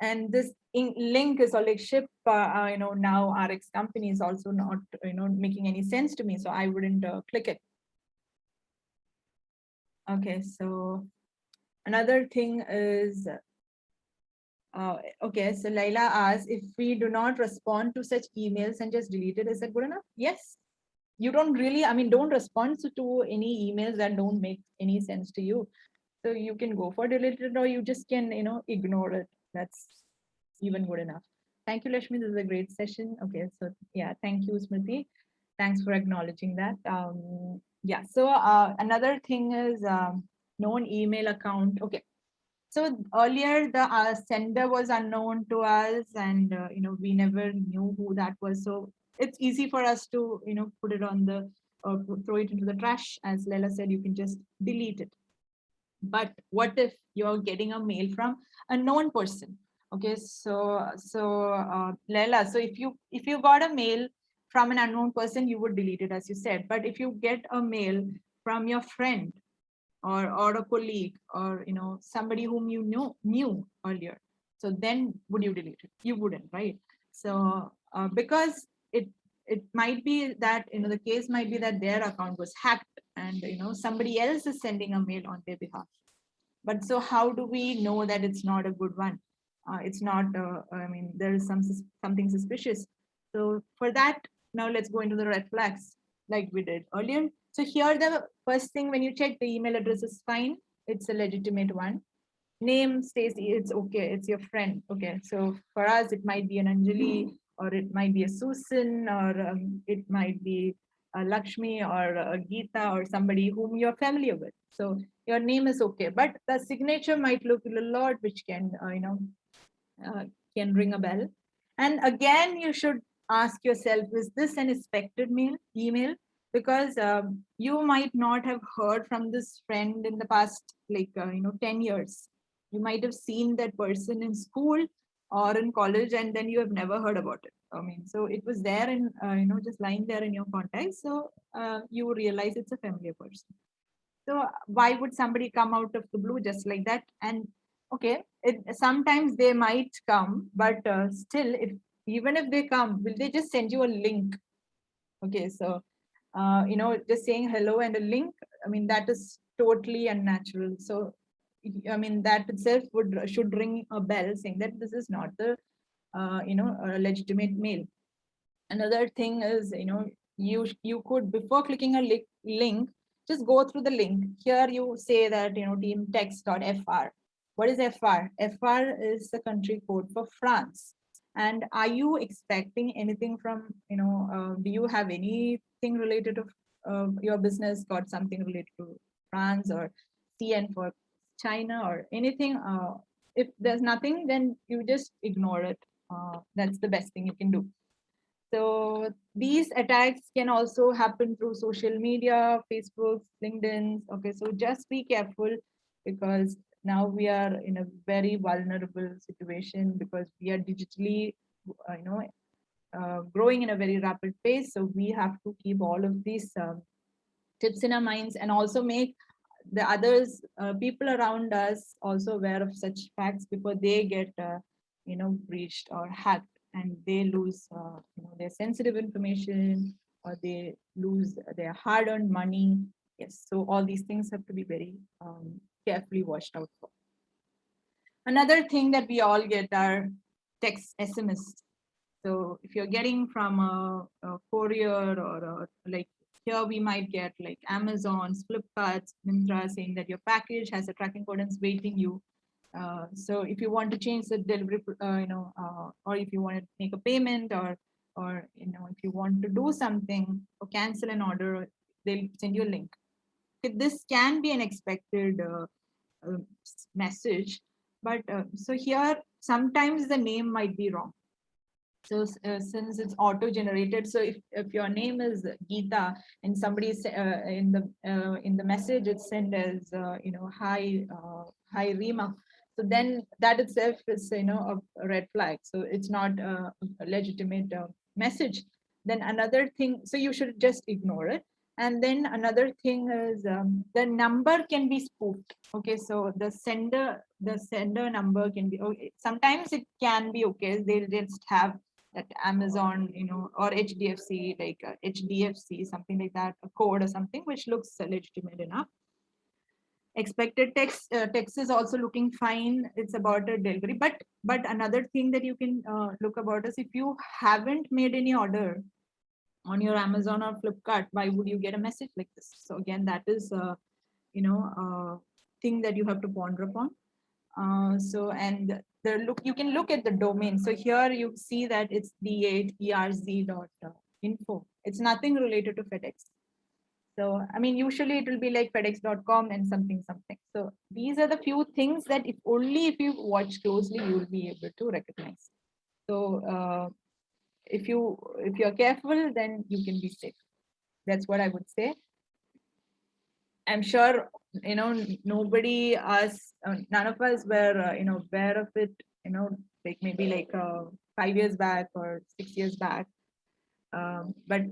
And this link is all like ship. Now RX company is also not making any sense to me, so I wouldn't click it. Okay, so another thing is. Okay, so Laila asks, if we do not respond to such emails and just delete it, is that good enough? Yes. You don't really, don't respond to any emails that don't make any sense to you. So you can go for deleted, or you just can, ignore it. That's even good enough. Thank you, Lashmi. This is a great session. Okay, so yeah, thank you, Smriti. Thanks for acknowledging that. Yeah, so another thing is known email account. Okay, so earlier the sender was unknown to us, and we never knew who that was. So it's easy for us to put it on the throw it into the trash. As Leila said, you can just delete it. But what if you're getting a mail from a known person? Okay, so Leila, so if you got a mail from an unknown person, you would delete it, as you said. But if you get a mail from your friend or a colleague, or somebody whom you knew earlier, so then would you delete it? You wouldn't, right? So because it might be that the case might be that their account was hacked, and somebody else is sending a mail on their behalf. But so how do we know that it's not a good one? It's not there is something suspicious. So for that, now let's go into the red flags like we did earlier. So here, the first thing, when you check the email address is fine, it's a legitimate one. Name, Stacy, it's okay, it's your friend. Okay, so for us, it might be an Anjali, or it might be a Susan, or it might be a Lakshmi, or a Geeta, or somebody whom you're familiar with. So your name is okay, but the signature might look a little odd, which can can ring a bell. And again, you should ask yourself, is this an expected email? Because you might not have heard from this friend in the past, like 10 years. You might have seen that person in school or in college, and then you have never heard about it. So it was there in just lying there in your contacts, so you realize it's a familiar person. So why would somebody come out of the blue just like that? And okay, sometimes they might come, but still, even if they come, will they just send you a link? Okay, so just saying hello and a link, that is totally unnatural. So that itself should ring a bell, saying that this is not the a legitimate mail. Another thing is, you could, before clicking a link, just go through the link. Here you say that teamtext.fr. What is fr? Fr is the country code for France. And are you expecting anything from do you have anything related to your business got something related to France, or CN for China, or anything? If there's nothing, then you just ignore it. That's the best thing you can do. So these attacks can also happen through social media, Facebook, LinkedIn. Okay, so just be careful, because now we are in a very vulnerable situation, because we are digitally, growing in a very rapid pace. So we have to keep all of these tips in our minds, and also make the others, people around us, also aware of such facts before they get, breached or hacked, and they lose their sensitive information, or they lose their hard-earned money. Yes, so all these things have to be very carefully watched out for. Another thing that we all get are text SMS. So if you're getting from a courier, or like here we might get like Amazon's, Flipkart's, Myntra saying that your package has a tracking code and is waiting you. So if you want to change the delivery, or if you want to make a payment, or if you want to do something or cancel an order, they'll send you a link. Okay, this can be an expected message, but so here sometimes the name might be wrong. So since it's auto-generated, so if your name is Geeta and somebody is in the message it's sent as hi Rima, so then that itself is a red flag. So it's not a legitimate message. Then another thing, so you should just ignore it. And then another thing is the number can be spoofed. Okay, so the sender number can be okay. Sometimes it can be okay. They'll just have that Amazon, or HDFC, like HDFC, something like that, a code or something which looks legitimate enough. Expected text is also looking fine. It's about a delivery, but another thing that you can look about is if you haven't made any order on your Amazon or Flipkart, why would you get a message like this? So again, that is a thing that you have to ponder upon. And you can look at the domain. So here you see that it's d8erz.info. It's nothing related to FedEx. So I mean, usually it will be like fedex.com and something. So these are the few things that if you watch closely, you will be able to recognize. So if you're careful, then you can be safe. That's what I would say. I'm sure nobody none of us were aware of it, like maybe like 5 years back or 6 years back, but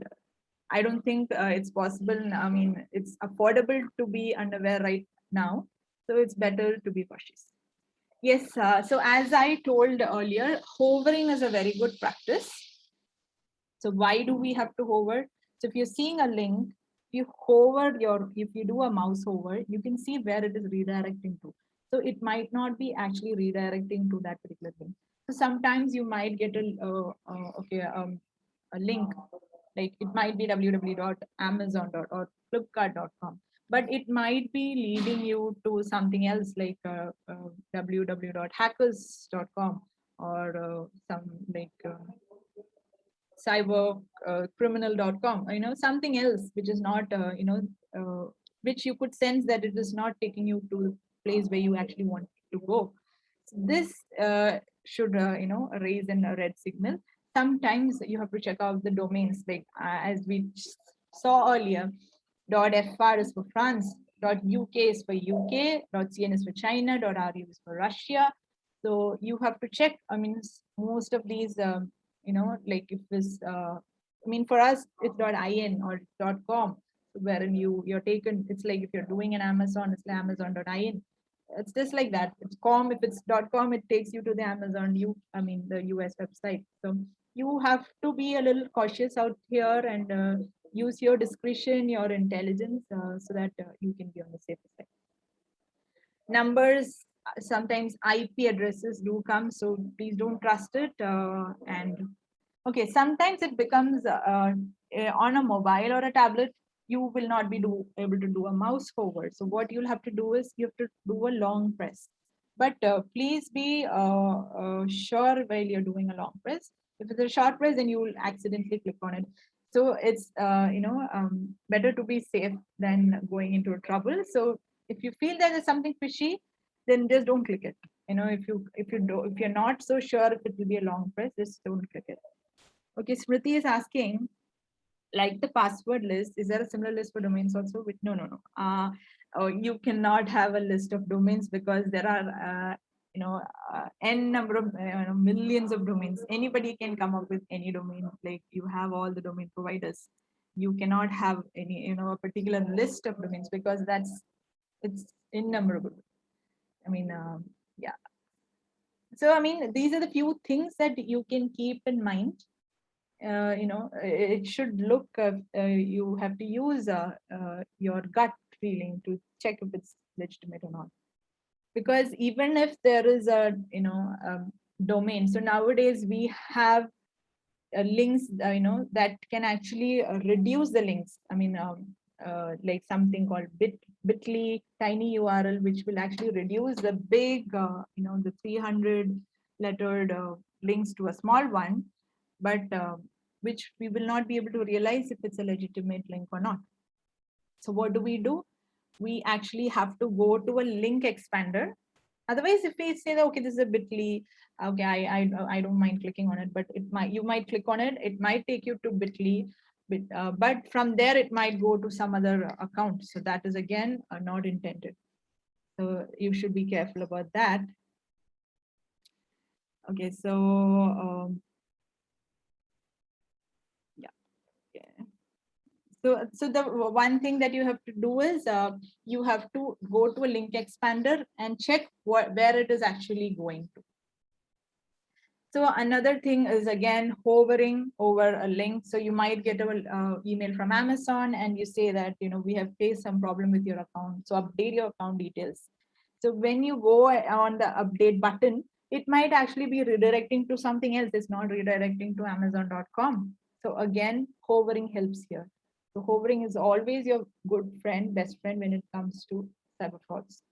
I don't think it's possible. I mean, it's affordable to be unaware right now, so it's better to be cautious. Yes, so as I told earlier, hovering is a very good practice. So why do we have to hover? So if you're seeing a link, if you do a mouse hover, you can see where it is redirecting to. So it might not be actually redirecting to that particular link. So sometimes you might get a link, like it might be www.amazon or flipkart.com, but it might be leading you to something else like www.hackers.com or some like cybercriminal.com, something else which is not, which you could sense that it is not taking you to the place where you actually want to go. So this should, raise a red signal. Sometimes you have to check out the domains, like as we saw earlier, .fr is for France, .uk is for UK, .cn is for China, .ru is for Russia. So you have to check. I mean, most of these, like if this, I mean, for us, it's .in or .com, wherein you're taken. It's like if you're doing an Amazon, it's like Amazon.in. It's just like that. It's com. If it's .com, it takes you to the Amazon, the US website. So you have to be a little cautious out here and use your discretion, your intelligence, so that you can be on the safer side. Numbers, sometimes IP addresses do come, so please don't trust it. And okay, sometimes it becomes on a mobile or a tablet, you will not be able to do a mouse hover. So what you'll have to do is you have to do a long press. But please be sure while you're doing a long press. If it's a short press, then you will accidentally click on it. So it's better to be safe than going into trouble. So if you feel that there's something fishy, then just don't click it. If you're not so sure if it will be a long press, just don't click it. Okay, Smriti is asking, like the password list, is there a similar list for domains also? No. You cannot have a list of domains because there are n number of millions of domains. Anybody can come up with any domain. Like you have all the domain providers. You cannot have any a particular list of domains because it's innumerable. I mean, yeah. So I mean, these are the few things that you can keep in mind. It should look, you have to use your gut feeling to check if it's legitimate or not. Because even if there is a domain, so nowadays we have links, that can actually reduce the links. I mean, like something called bit.ly tiny URL, which will actually reduce the big, the 300 lettered links to a small one, but which we will not be able to realize if it's a legitimate link or not. So what do? We actually have to go to a link expander. Otherwise, if we say that, okay, this is a bit.ly, okay, I don't mind clicking on it, but you might click on it, it might take you to bit.ly, but from there it might go to some other account. So that is again not intended. So you should be careful about that. Okay, so So the one thing that you have to do is you have to go to a link expander and check where it is actually going to. So another thing is again hovering over a link. So you might get an email from Amazon and you say that we have faced some problem with your account. So update your account details. So when you go on the update button, it might actually be redirecting to something else. It's not redirecting to Amazon.com. So again, hovering helps here. So hovering is always your good friend, best friend when it comes to cyber frauds.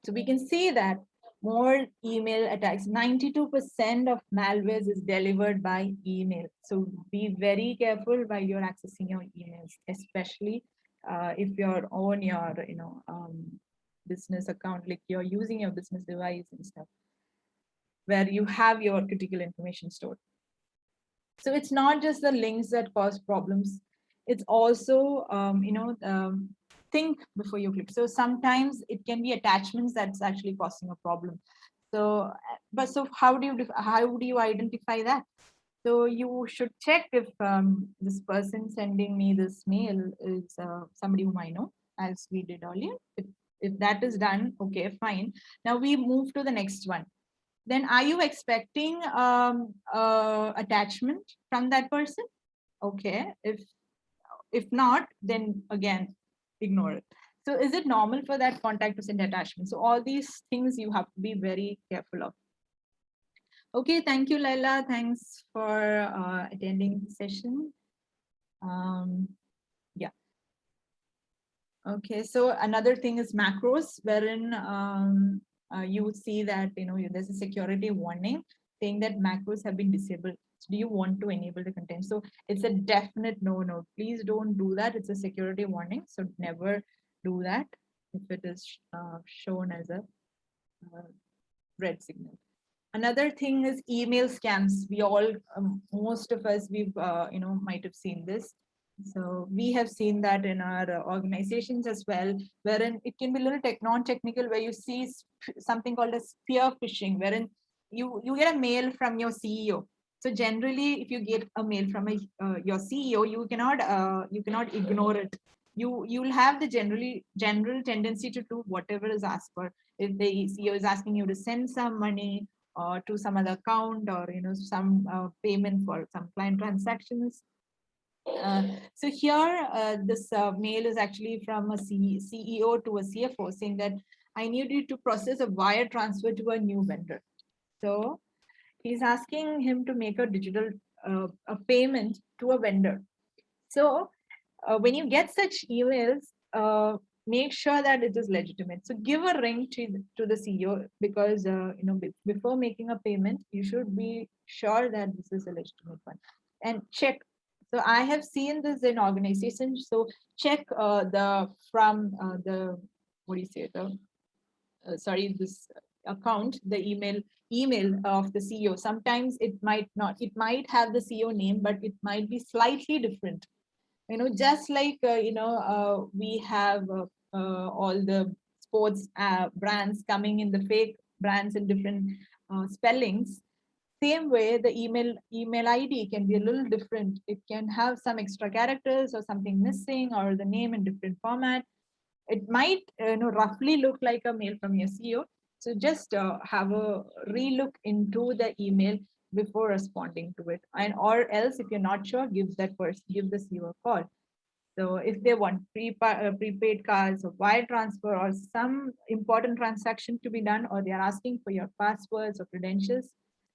So we can see that more email attacks, 92% of malwares is delivered by email. So be very careful while you're accessing your emails, especially if you're on your business account, like you're using your business device and stuff, where you have your critical information stored. So it's not just the links that cause problems. It's also, think before you click. So sometimes it can be attachments that's actually causing a problem. So, so how do you identify that? So you should check if this person sending me this mail is somebody whom I know, as we did earlier. If that is done, okay, fine. Now we move to the next one. Then are you expecting attachment from that person? Okay, if not, then again, ignore it. So is it normal for that contact to send attachment? So all these things you have to be very careful of. Okay, thank you, Laila. Thanks for attending the session. Yeah. Okay, so another thing is macros, wherein you would see that there's a security warning saying that macros have been disabled. So do you want to enable the content? So it's a definite no. Please don't do that. It's a security warning, so never do that if it is shown as a red signal. Another thing is email scams. We all, most of us, we've might have seen this. So we have seen that in our organizations as well, wherein it can be a little non-technical, where you see something called as spear phishing, wherein you get a mail from your CEO. So generally, if you get a mail from your CEO, you cannot ignore it. You'll have the general tendency to do whatever is asked for. If the CEO is asking you to send some money to some other account, or some payment for some client transactions. So here, this mail is actually from a CEO to a CFO saying that I need you to process a wire transfer to a new vendor. So he's asking him to make a digital a payment to a vendor. So when you get such emails, make sure that it is legitimate. So give a ring to the CEO, because before making a payment, you should be sure that this is a legitimate one, and check. So I have seen this in organizations. So check the what do you say, this account, the email of the CEO. Sometimes it might have the CEO name, but it might be slightly different. Just like we have all the sports brands coming in, the fake brands in different spellings. Same way, the email ID can be a little different. It can have some extra characters or something missing, or the name in different format. It might roughly look like a mail from your CEO. So just have a relook into the email before responding to it, and or else, if you're not sure, give the CEO a call. So if they want prepaid cards or wire transfer or some important transaction to be done, or they are asking for your passwords or credentials,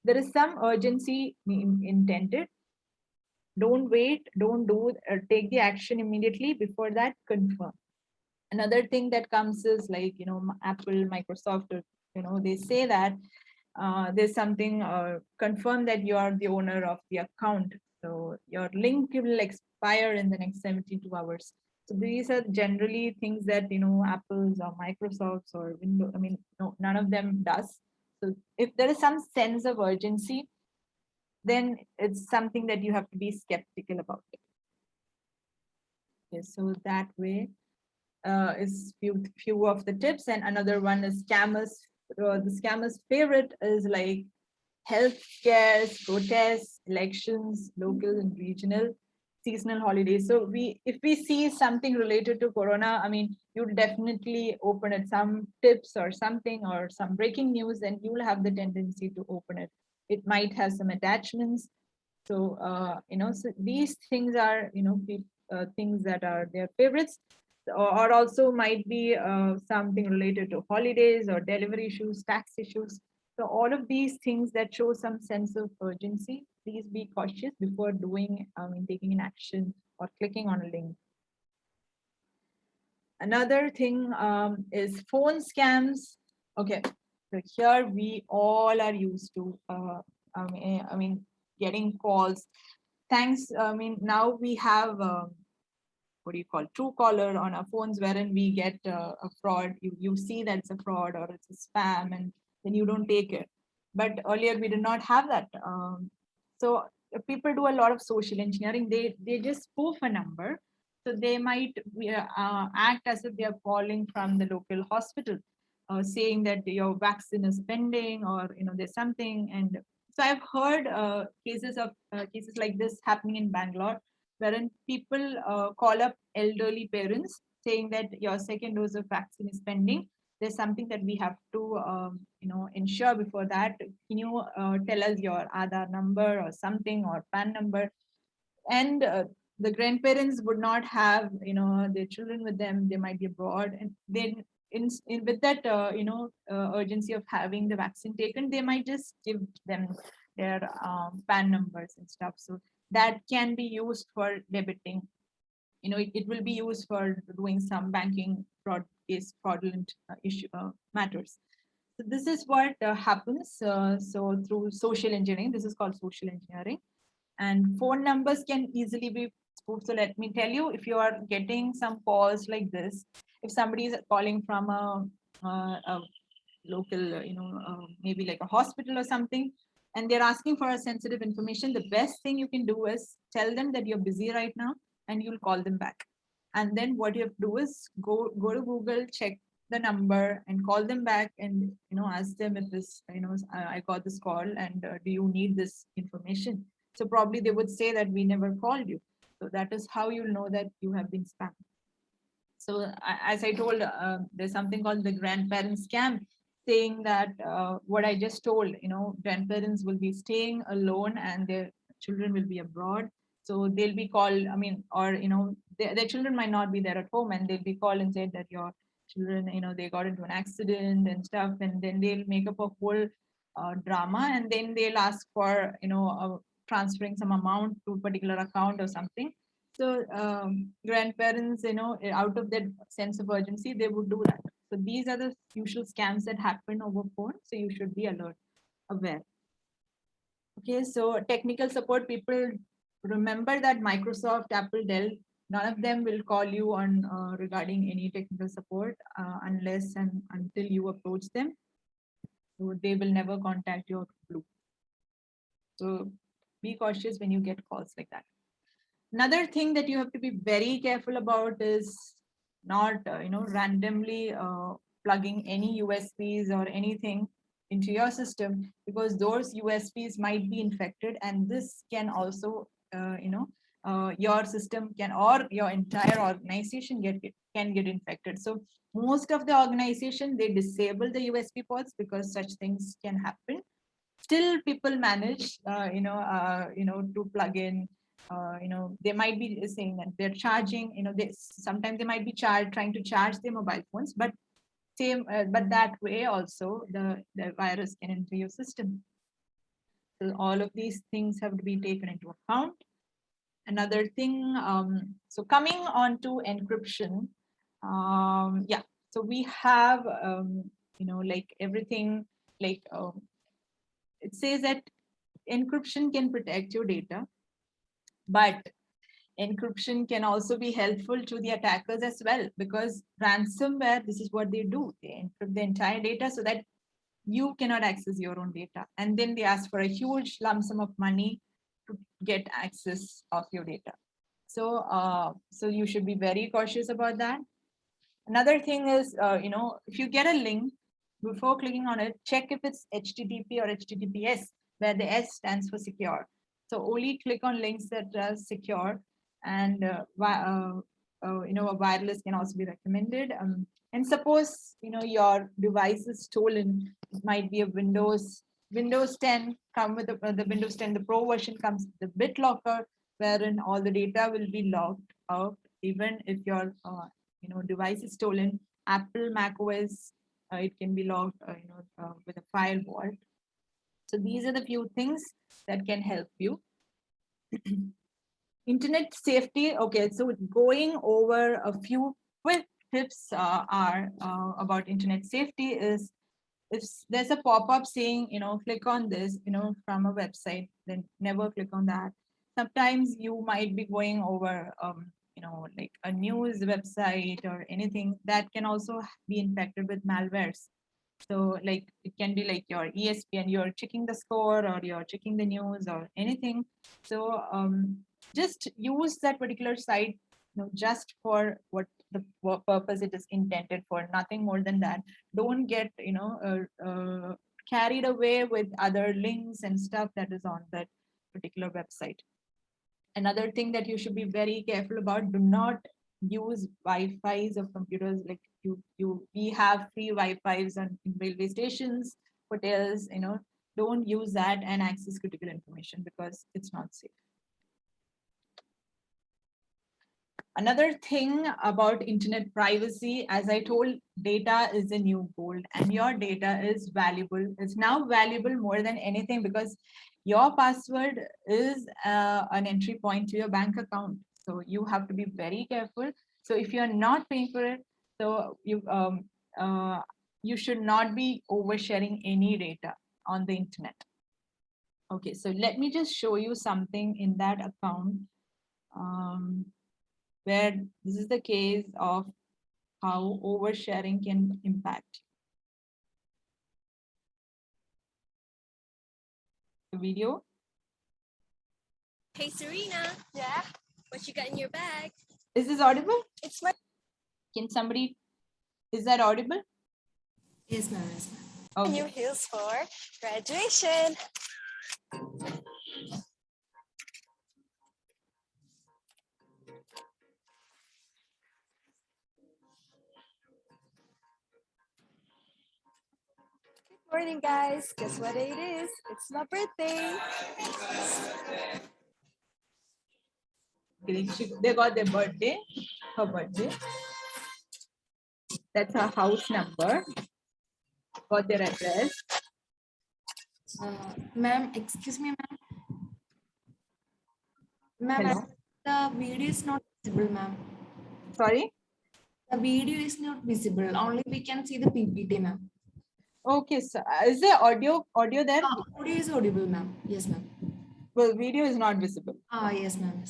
there is some urgency intended. Don't wait, don't do, take the action immediately. Before that, confirm. Another thing that comes is like, Apple, Microsoft, or, they say that there's something, confirm that you are the owner of the account. So your link will expire in the next 72 hours. So these are generally things that, Apple's or Microsoft's or Windows, no, none of them does. So if there is some sense of urgency, then it's something that you have to be skeptical about it. Okay, so that way is few of the tips. And another one is scammers. The scammers' favorite is like health scares, protests, elections, local and regional, seasonal holidays. So if we see something related to Corona, you'll definitely open it, some tips or something or some breaking news, and you'll have the tendency to open it. It might have some attachments. So, so these things are, things that are their favorites, or also might be something related to holidays or delivery issues, tax issues. So all of these things that show some sense of urgency, please be cautious before doing, taking an action or clicking on a link. Another thing is phone scams. Okay, so here we all are used to, getting calls. Thanks. Now we have what do you call, Truecaller on our phones, wherein we get a fraud. You see that it's a fraud or it's a spam, and then you don't take it. But earlier we did not have that. So people do a lot of social engineering. They just spoof a number. So they might act as if they are calling from the local hospital, saying that your vaccine is pending, or there's something. And so I've heard cases like this happening in Bangalore, wherein people call up elderly parents saying that your second dose of vaccine is pending. There's something that we have to, ensure before that. Can you tell us your Aadhaar number or something, or PAN number? And the grandparents would not have, their children with them. They might be abroad, and then with that, urgency of having the vaccine taken, they might just give them their PAN numbers and stuff. So that can be used for debiting. It will be used for doing some banking fraudulent issue matters. So this is what happens. So through social engineering, this is called social engineering, and phone numbers can easily be spoofed. So let me tell you, if you are getting some calls like this, if somebody is calling from a local, maybe like a hospital or something, and they're asking for a sensitive information, the best thing you can do is tell them that you're busy right now, and you'll call them back. And then what you have to do is go to Google, check the number, and call them back, and ask them if this, I got this call, and do you need this information? So probably they would say that we never called you. So that is how you'll know that you have been spammed. So as I told, there's something called the grandparent scam, saying that what I just told, grandparents will be staying alone and their children will be abroad. So they'll be called, or, their children might not be there at home, and they'll be called and said that your children, they got into an accident and stuff. And then they'll make up a whole drama, and then they'll ask for, transferring some amount to a particular account or something. So grandparents, out of that sense of urgency, they would do that. So these are the usual scams that happen over phone. So you should be aware. Okay, so technical support, people remember that Microsoft, Apple, Dell, none of them will call you on regarding any technical support unless and until you approach them. So they will never contact your blue. So be cautious when you get calls like that. Another thing that you have to be very careful about is not, randomly plugging any USBs or anything into your system, because those USBs might be infected, and this can also, your system can, or your entire organization can get infected. So most of the organization, they disable the USB ports because such things can happen. Still, people manage, to plug in. They might be saying that they're charging. Sometimes they might be trying to charge their mobile phones, but that way also the virus can enter your system. So all of these things have to be taken into account. Another thing, so coming on to encryption, yeah, so we have, like everything, like it says that encryption can protect your data, but encryption can also be helpful to the attackers as well, because ransomware, this is what they do. They encrypt the entire data so that you cannot access your own data. And then they ask for a huge lump sum of money to get access of your data. So, so you should be very cautious about that. Another thing is, if you get a link, before clicking on it, check if it's HTTP or HTTPS, where the S stands for secure. So only click on links that are secure, and a wireless can also be recommended. And suppose your device is stolen, it might be a Windows 10 come with the Windows 10, the Pro version comes with the BitLocker, wherein all the data will be logged out, even if your device is stolen. Apple, Mac OS, it can be logged with a firewall. So these are the few things that can help you. Internet safety. Okay, so going over a few quick tips are about internet safety is, if there's a pop-up saying, click on this, from a website, then never click on that. Sometimes you might be going over, like a news website or anything that can also be infected with malwares. So like it can be like your ESPN, you're checking the score or you're checking the news or anything. So just use that particular site just for what the purpose it is intended for, nothing more than that. Don't get carried away with other links and stuff that is on that particular website. Another thing that you should be very careful about, do not use Wi-Fi's of computers. Like we have free Wi-Fi's on in railway stations, hotels, don't use that and access critical information because it's not safe. Another thing about internet privacy, as I told, data is the new gold and your data is valuable. It's now valuable more than anything because your password is an entry point to your bank account. So you have to be very careful. So if you're not paying for it, so you should not be oversharing any data on the internet. Okay, so let me just show you something in that account. Where this is the case of how oversharing can impact. The video. Hey Serena. Yeah. What you got in your bag? Is this audible? It's my. Can somebody? Is that audible? Yes, ma'am. Yes, ma'am. Okay. New heels for graduation. Good morning, guys. Guess what day it is? It's my birthday. They got their birthday, her birthday. That's her house number. Got their address. Ma'am, excuse me, ma'am. Ma'am, the video is not visible, ma'am. Sorry? The video is not visible. Only we can see the PPT, ma'am. Okay, so is there audio there? Audio is audible, ma'am. Yes, ma'am. Well, video is not visible. Yes, ma'am.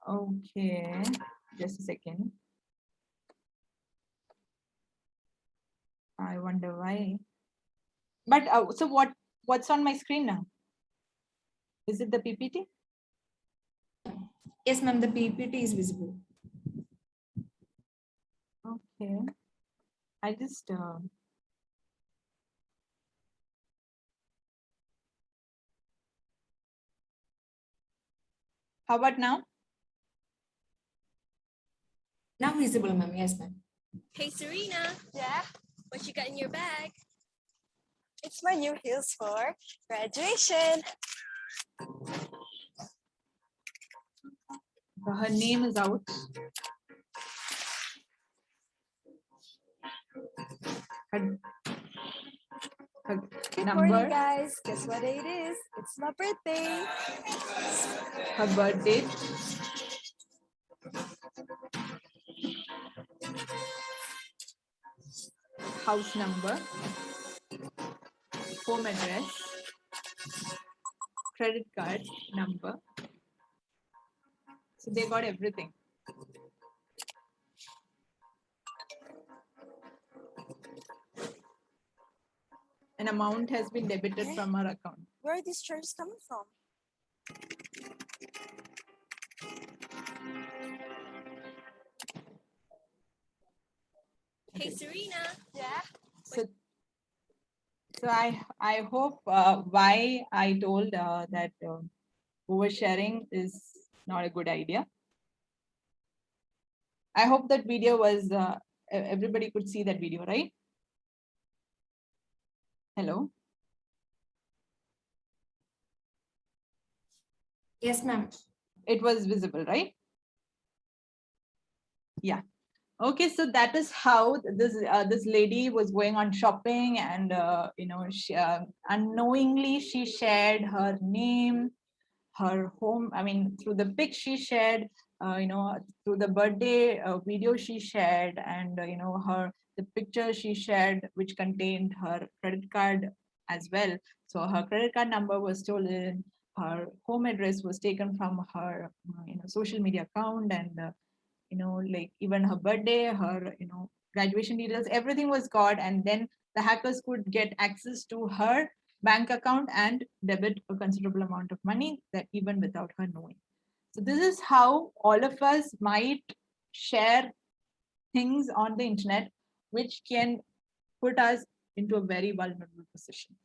Okay, just a second. I wonder why. But so what's on my screen now? Is it the PPT? Yes, ma'am. The PPT is visible. Okay. I just how about now? Now visible, ma'am. Yes, ma'am. Hey Serena. Yeah. What you got in your bag? It's my new heels for graduation. Her name is out. Her her Good number, morning, guys. Guess what day it is? It's my birthday. her birth date, house number, home address, credit card number. So they got everything. An amount has been debited from her account. Where are these charges coming from? Hey, Serena. Yeah. So I hope why I told that oversharing is not a good idea. I hope that video was everybody could see that video, right? Hello. Yes, ma'am. It was visible, right? Yeah. Okay, so that is how this lady was going on shopping, and she, unknowingly she shared her name, her home. I mean, through the pic she shared, through the birthday video she shared, and the picture she shared, which contained her credit card as well. So her credit card number was stolen. Her home address was taken from her, social media account, and like even her birthday, her graduation details, everything was got, and then the hackers could get access to her bank account and debit a considerable amount of money, that even without her knowing. So this is how all of us might share things on the internet which can put us into a very vulnerable position.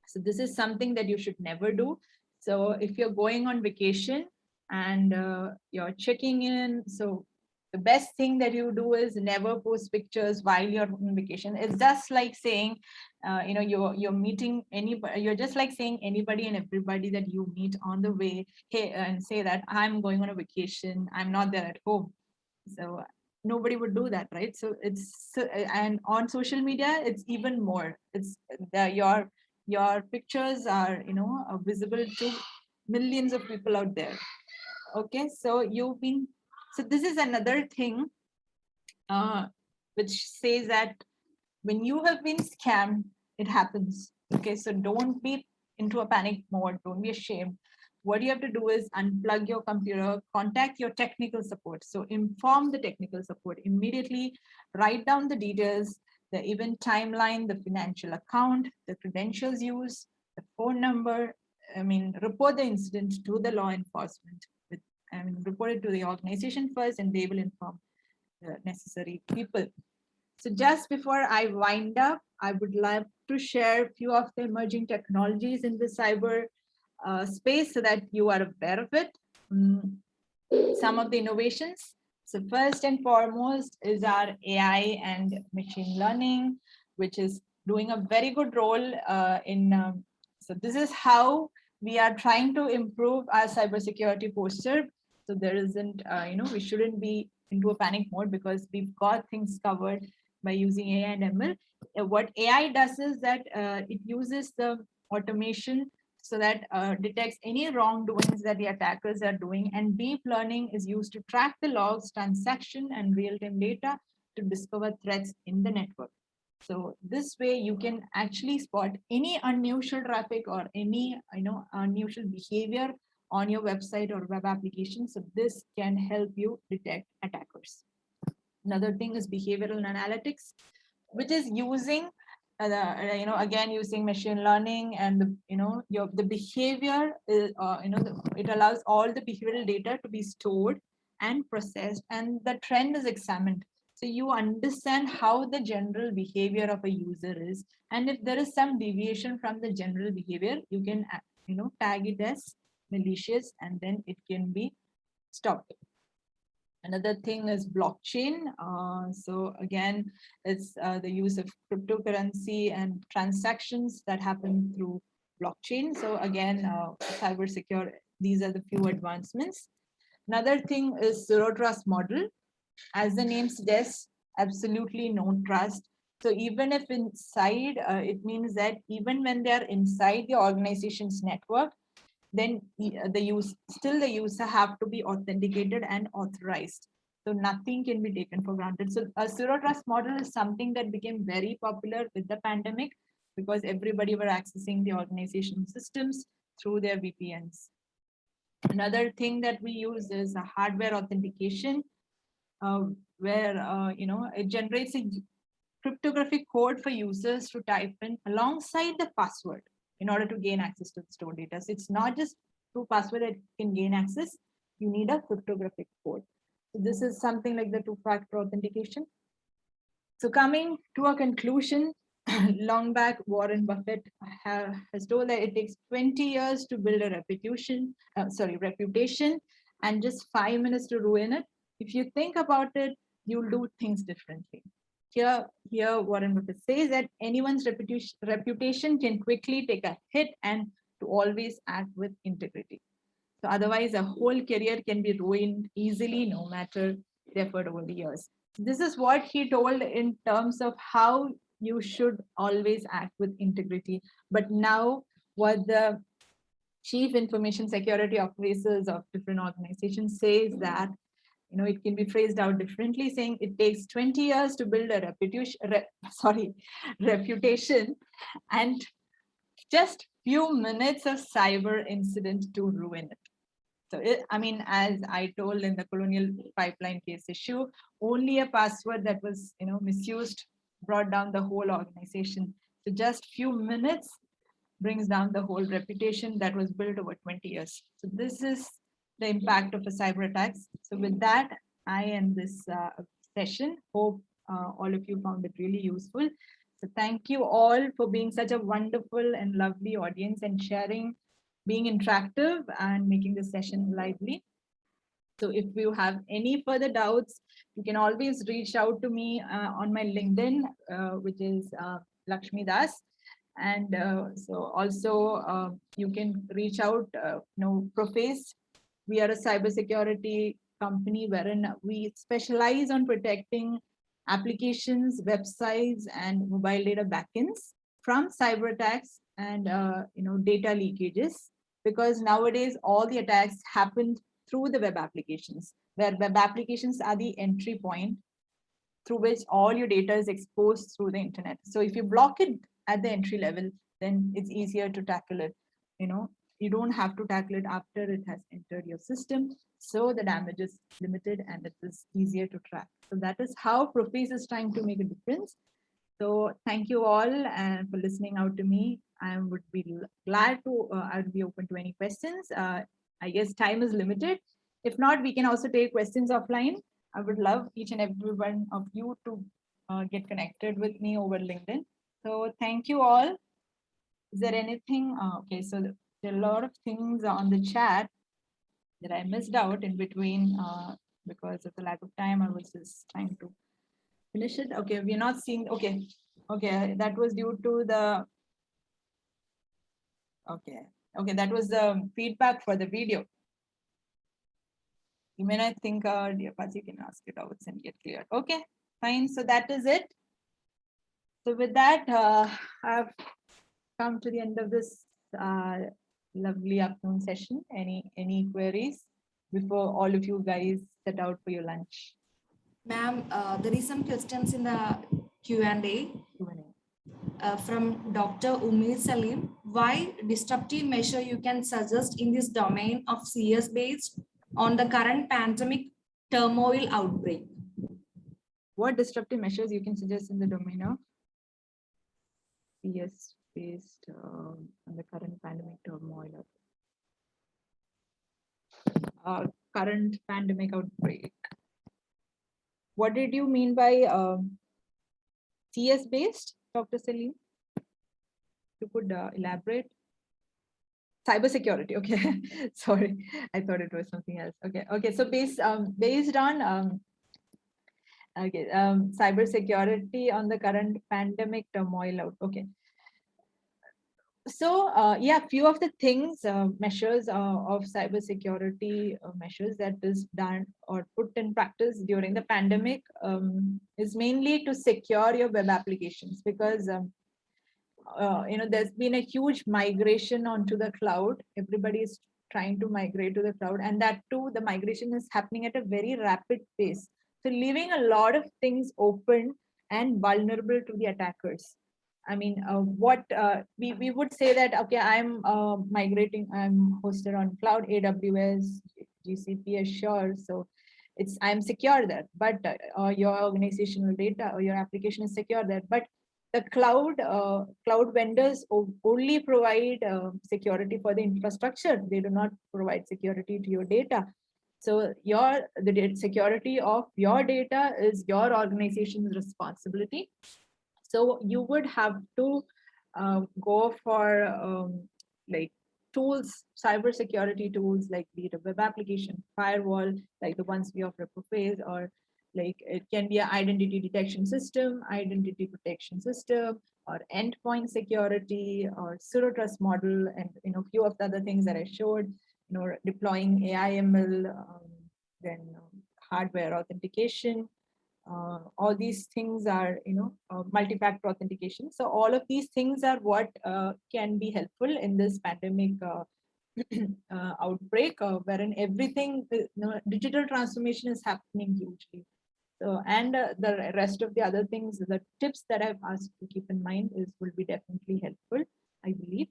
So this is something that you should never do. So if you're going on vacation and you're checking in, so the best thing that you do is never post pictures while you're on vacation. It's just like saying, you're meeting anybody. You're just like saying anybody and everybody that you meet on the way, hey, and say that I'm going on a vacation. I'm not there at home. So nobody would do that, right? So and on social media, it's even more. It's your pictures are visible to millions of people out there. Okay, so this is another thing which says that when you have been scammed, it happens. Okay, so don't be into a panic mode, don't be ashamed. What you have to do is unplug your computer, contact your technical support. So inform the technical support immediately, write down the details, the event timeline, the financial account, the credentials used, the phone number. Report the incident to the law enforcement. Report it to the organization first, and they will inform the necessary people. So just before I wind up, I would love to share a few of the emerging technologies in the cyber space so that you are aware of it. Some of the innovations. So first and foremost is our AI and machine learning, which is doing a very good role so this is how we are trying to improve our cybersecurity posture. So there isn't, we shouldn't be into a panic mode because we've got things covered by using AI and ML. What AI does is that it uses the automation so that detects any wrongdoings that the attackers are doing, and deep learning is used to track the logs, transaction, and real-time data to discover threats in the network. So this way you can actually spot any unusual traffic or any unusual behavior on your website or web application. So this can help you detect attackers. Another thing is behavioral analytics, which is using again using machine learning, and the behavior is, it allows all the behavioral data to be stored and processed, and the trend is examined. So you understand how the general behavior of a user is, and if there is some deviation from the general behavior, you can tag it as malicious, and then it can be stopped. Another thing is blockchain. So again, it's the use of cryptocurrency and transactions that happen through blockchain. So again, cyber secure, these are the few advancements. Another thing is zero trust model. As the name suggests, absolutely no trust. So even if inside, it means that even when they are inside the organization's network, then the user have to be authenticated and authorized. So nothing can be taken for granted. So a zero trust model is something that became very popular with the pandemic because everybody were accessing the organization systems through their VPNs. Another thing that we use is a hardware authentication, where it generates a cryptographic code for users to type in alongside the password in order to gain access to the stored data. So it's not just through password that you can gain access, you need a cryptographic code. So this is something like the two-factor authentication. So coming to a conclusion, long back, Warren Buffett has told that it takes 20 years to build a reputation, and just 5 minutes to ruin it. If you think about it, you'll do things differently. Here Warren Buffett says that anyone's reputation can quickly take a hit and to always act with integrity. So otherwise, a whole career can be ruined easily, no matter the effort over the years. This is what he told in terms of how you should always act with integrity. But now what the chief information security officers of different organizations says that, it can be phrased out differently, saying it takes 20 years to build a reputation and just few minutes of cyber incident to ruin it. So, as I told in the Colonial pipeline case issue, only a password that was, misused brought down the whole organization. So just few minutes brings down the whole reputation that was built over 20 years. So this is the impact of a cyber attacks. So with that, I end this session. Hope all of you found it really useful. So thank you all for being such a wonderful and lovely audience and sharing, being interactive and making the session lively. So if you have any further doubts, you can always reach out to me on my LinkedIn, which is Lakshmi Das. And so also you can reach out, Prophase. We are a cybersecurity company wherein we specialize on protecting applications, websites, and mobile data backends from cyber attacks and data leakages. Because nowadays all the attacks happen through the web applications, where web applications are the entry point through which all your data is exposed through the internet. So if you block it at the entry level, then it's easier to tackle it. You don't have to tackle it after it has entered your system. So the damage is limited and it is easier to track. So that is how Prophase is trying to make a difference. So thank you all for listening out to me. I would be glad to, I would be open to any questions. I guess time is limited. If not, we can also take questions offline. I would love each and every one of you to get connected with me over LinkedIn. So thank you all. Is there anything? Okay, so there are a lot of things on the chat that I missed out in between because of the lack of time. I was just trying to finish it. Okay, we're not seeing. Okay, that was due to the. Okay, that was the feedback for the video. You may not think, dear Paz, you can ask it out and get clear. Okay, fine. So that is it. So with that, I've come to the end of this lovely afternoon session. Any queries before all of you guys set out for your lunch? Ma'am, there is some questions in the Q&A. From Dr. Umir Salim. Why disruptive measure you can suggest in this domain of CS based on the current pandemic turmoil outbreak? What disruptive measures you can suggest in the domain of CS based on the current pandemic turmoil? Current pandemic outbreak. What did you mean by CS based, Dr. Salim? You could elaborate. Cybersecurity. Okay, sorry, I thought it was something else. Okay. So based on cybersecurity on the current pandemic turmoil out. Okay. So yeah, few of the things, measures of cybersecurity measures that is done or put in practice during the pandemic is mainly to secure your web applications, because there's been a huge migration onto the cloud. Everybody is trying to migrate to the cloud, and that too, the migration is happening at a very rapid pace. So leaving a lot of things open and vulnerable to the attackers. I mean, what we would say that, okay, I'm migrating, I'm hosted on cloud, AWS, GCP, Azure, so I'm secure there. But your organizational data or your application is secure there. But the cloud vendors only provide security for the infrastructure. They do not provide security to your data. So the security of your data is your organization's responsibility. So you would have to go for like tools, cybersecurity tools, like be it a web application firewall, like the ones we offer for Face, or like it can be an identity detection system, identity protection system, or endpoint security, or zero trust model, and few of the other things that I showed. Deploying AI/ML, then hardware authentication. All these things are, multi-factor authentication. So all of these things are what can be helpful in this pandemic outbreak, wherein everything, digital transformation is happening hugely. So, and the rest of the other things, the tips that I've asked to keep in mind will be definitely helpful, I believe.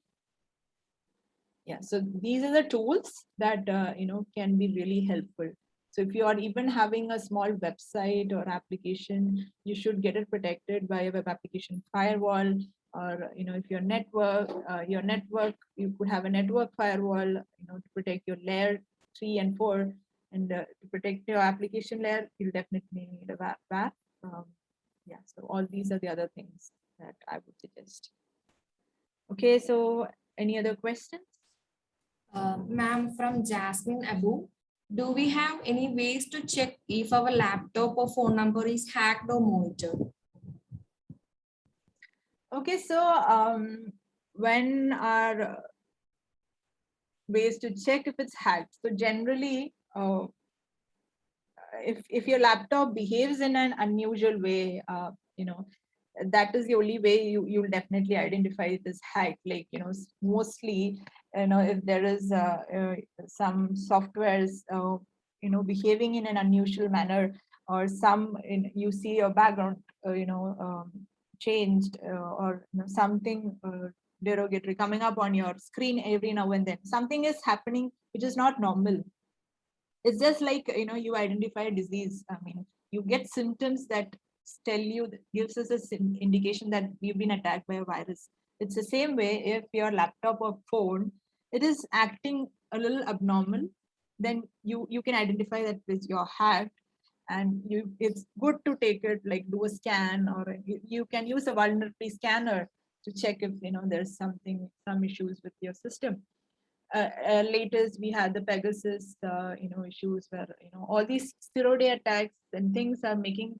Yeah, so these are the tools that, can be really helpful. So if you are even having a small website or application, you should get it protected by a web application firewall, or, if your network, you could have a network firewall, to protect your layer 3 and 4, and to protect your application layer, you'll definitely need a WAF. Yeah, so all these are the other things that I would suggest. Okay, so any other questions? Ma'am, from Jasmine Abu, do we have any ways to check if our laptop or phone number is hacked or monitored? Okay, so when are ways to check if it's hacked? So generally, if your laptop behaves in an unusual way, that is the only way you'll definitely identify it as hacked. Like, mostly, if there is some softwares, behaving in an unusual manner, or you see your background, changed, or something derogatory coming up on your screen every now and then. Something is happening which is not normal. It's just like, you identify a disease. I mean, you get symptoms that gives us an indication that we've been attacked by a virus. It's the same way if your laptop or phone, it is acting a little abnormal, then you can identify that you're hacked. And it's good to take it, like do a scan, or you can use a vulnerability scanner to check if there's some issues with your system. Latest we had the Pegasus issues, where all these zero-day attacks and things are making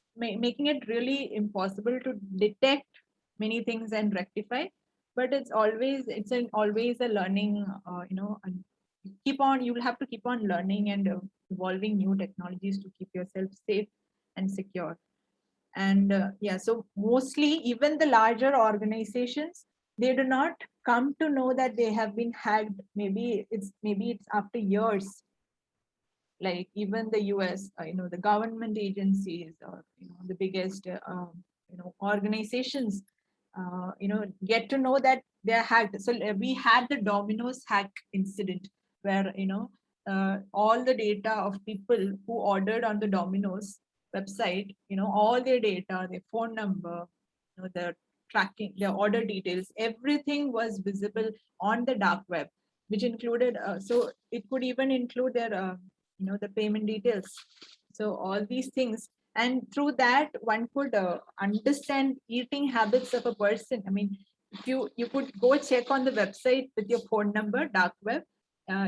it really impossible to detect many things and rectify. But it's always a learning, and you'll have to keep on learning and evolving new technologies to keep yourself safe and secure. And yeah, so mostly even the larger organizations, they do not come to know that they have been hacked. Maybe it's after years. Like even the US, the government agencies, or the biggest organizations, get to know that they're hacked. So we had the Domino's hack incident, where all the data of people who ordered on the Domino's website, all their data, their phone number, their tracking, their order details, everything was visible on the dark web, which included, so it could even include their the payment details. So all these things, and through that one could understand eating habits of a person. I mean, if you could go check on the website with your phone number, dark web,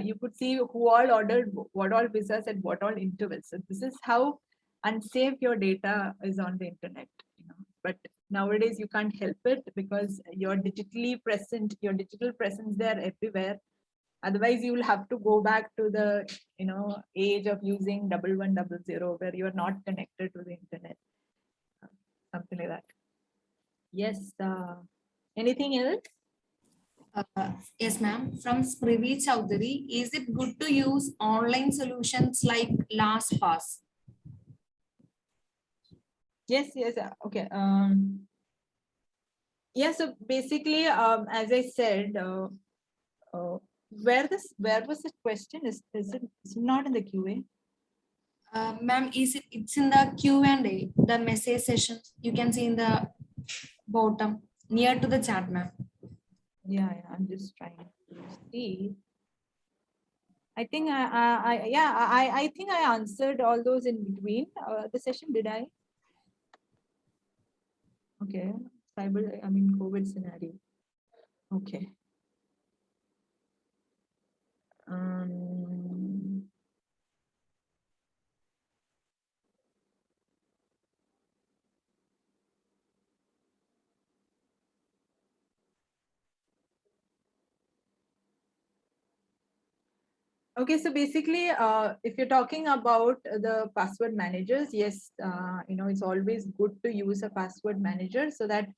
you could see who all ordered what all pizzas at what all intervals. So this is how unsafe your data is on the internet. But nowadays you can't help it because you're digitally present, your digital presence there everywhere. Otherwise, you will have to go back to the age of using 1100 where you are not connected to the internet, something like that. Yes. Anything else? Yes, ma'am. From Sprivi Chowdhury, is it good to use online solutions like LastPass? Yes. Okay. Yeah. So basically, as I said, where was the question? Is it's not in the QA? Ma'am, it's in the Q&A, the message session. You can see in the bottom near to the chat, ma'am. Yeah, I'm just trying to see. I think I think I answered all those in between the session. Did I? Okay, COVID scenario. Okay. Okay, so basically, if you're talking about the password managers, yes, it's always good to use a password manager so that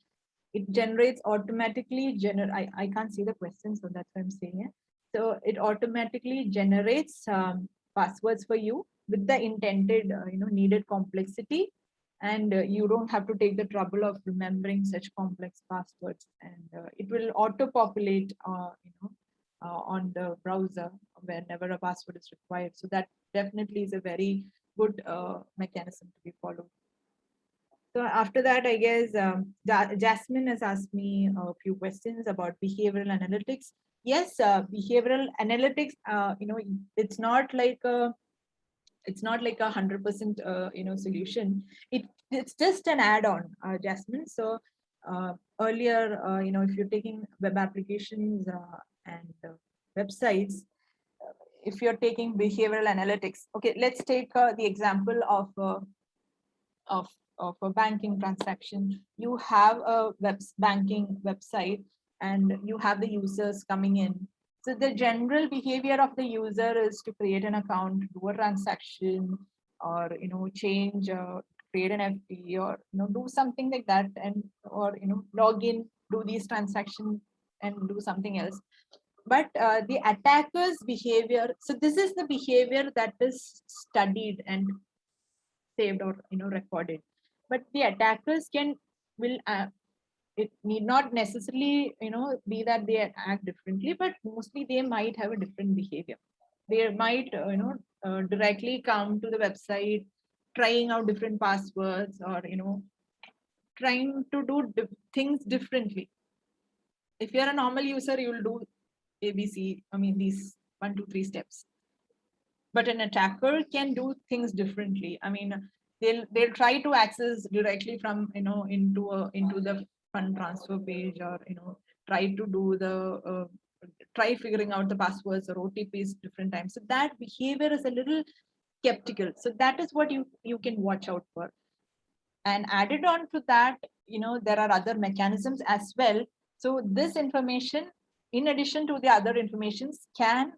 it generates automatically. I can't see the question, so that's why I'm saying it. So it automatically generates passwords for you with the intended, needed complexity, and you don't have to take the trouble of remembering such complex passwords, and it will auto-populate, on the browser whenever a password is required. So that definitely is a very good mechanism to be followed. So after that, I guess Jasmine has asked me a few questions about behavioral analytics. Yes, behavioral analytics, it's not like a 100% solution. It's just an add-on, Jasmine. So earlier, if you're taking web applications and websites, if you're taking behavioral analytics, okay, let's take the example of a banking transaction. You have a banking website and you have the users coming in. So the general behavior of the user is to create an account, do a transaction, or change, create an FD, or do something like that, and or log in, do these transactions, and do something else. But the attacker's behavior. So this is the behavior that is studied and saved or recorded. But the attackers will it need not necessarily be that they act differently, but mostly they might have a different behavior. They might directly come to the website, trying out different passwords, or trying to do things differently. If you're a normal user, you will do ABC, these 1, 2, 3 steps. But an attacker can do things differently. They'll try to access directly from into the fund transfer page, or try to do the try figuring out the passwords or OTPs different times. So that behavior is a little skeptical. So that is what you can watch out for. And added on to that, there are other mechanisms as well. So this information, in addition to the other informations, can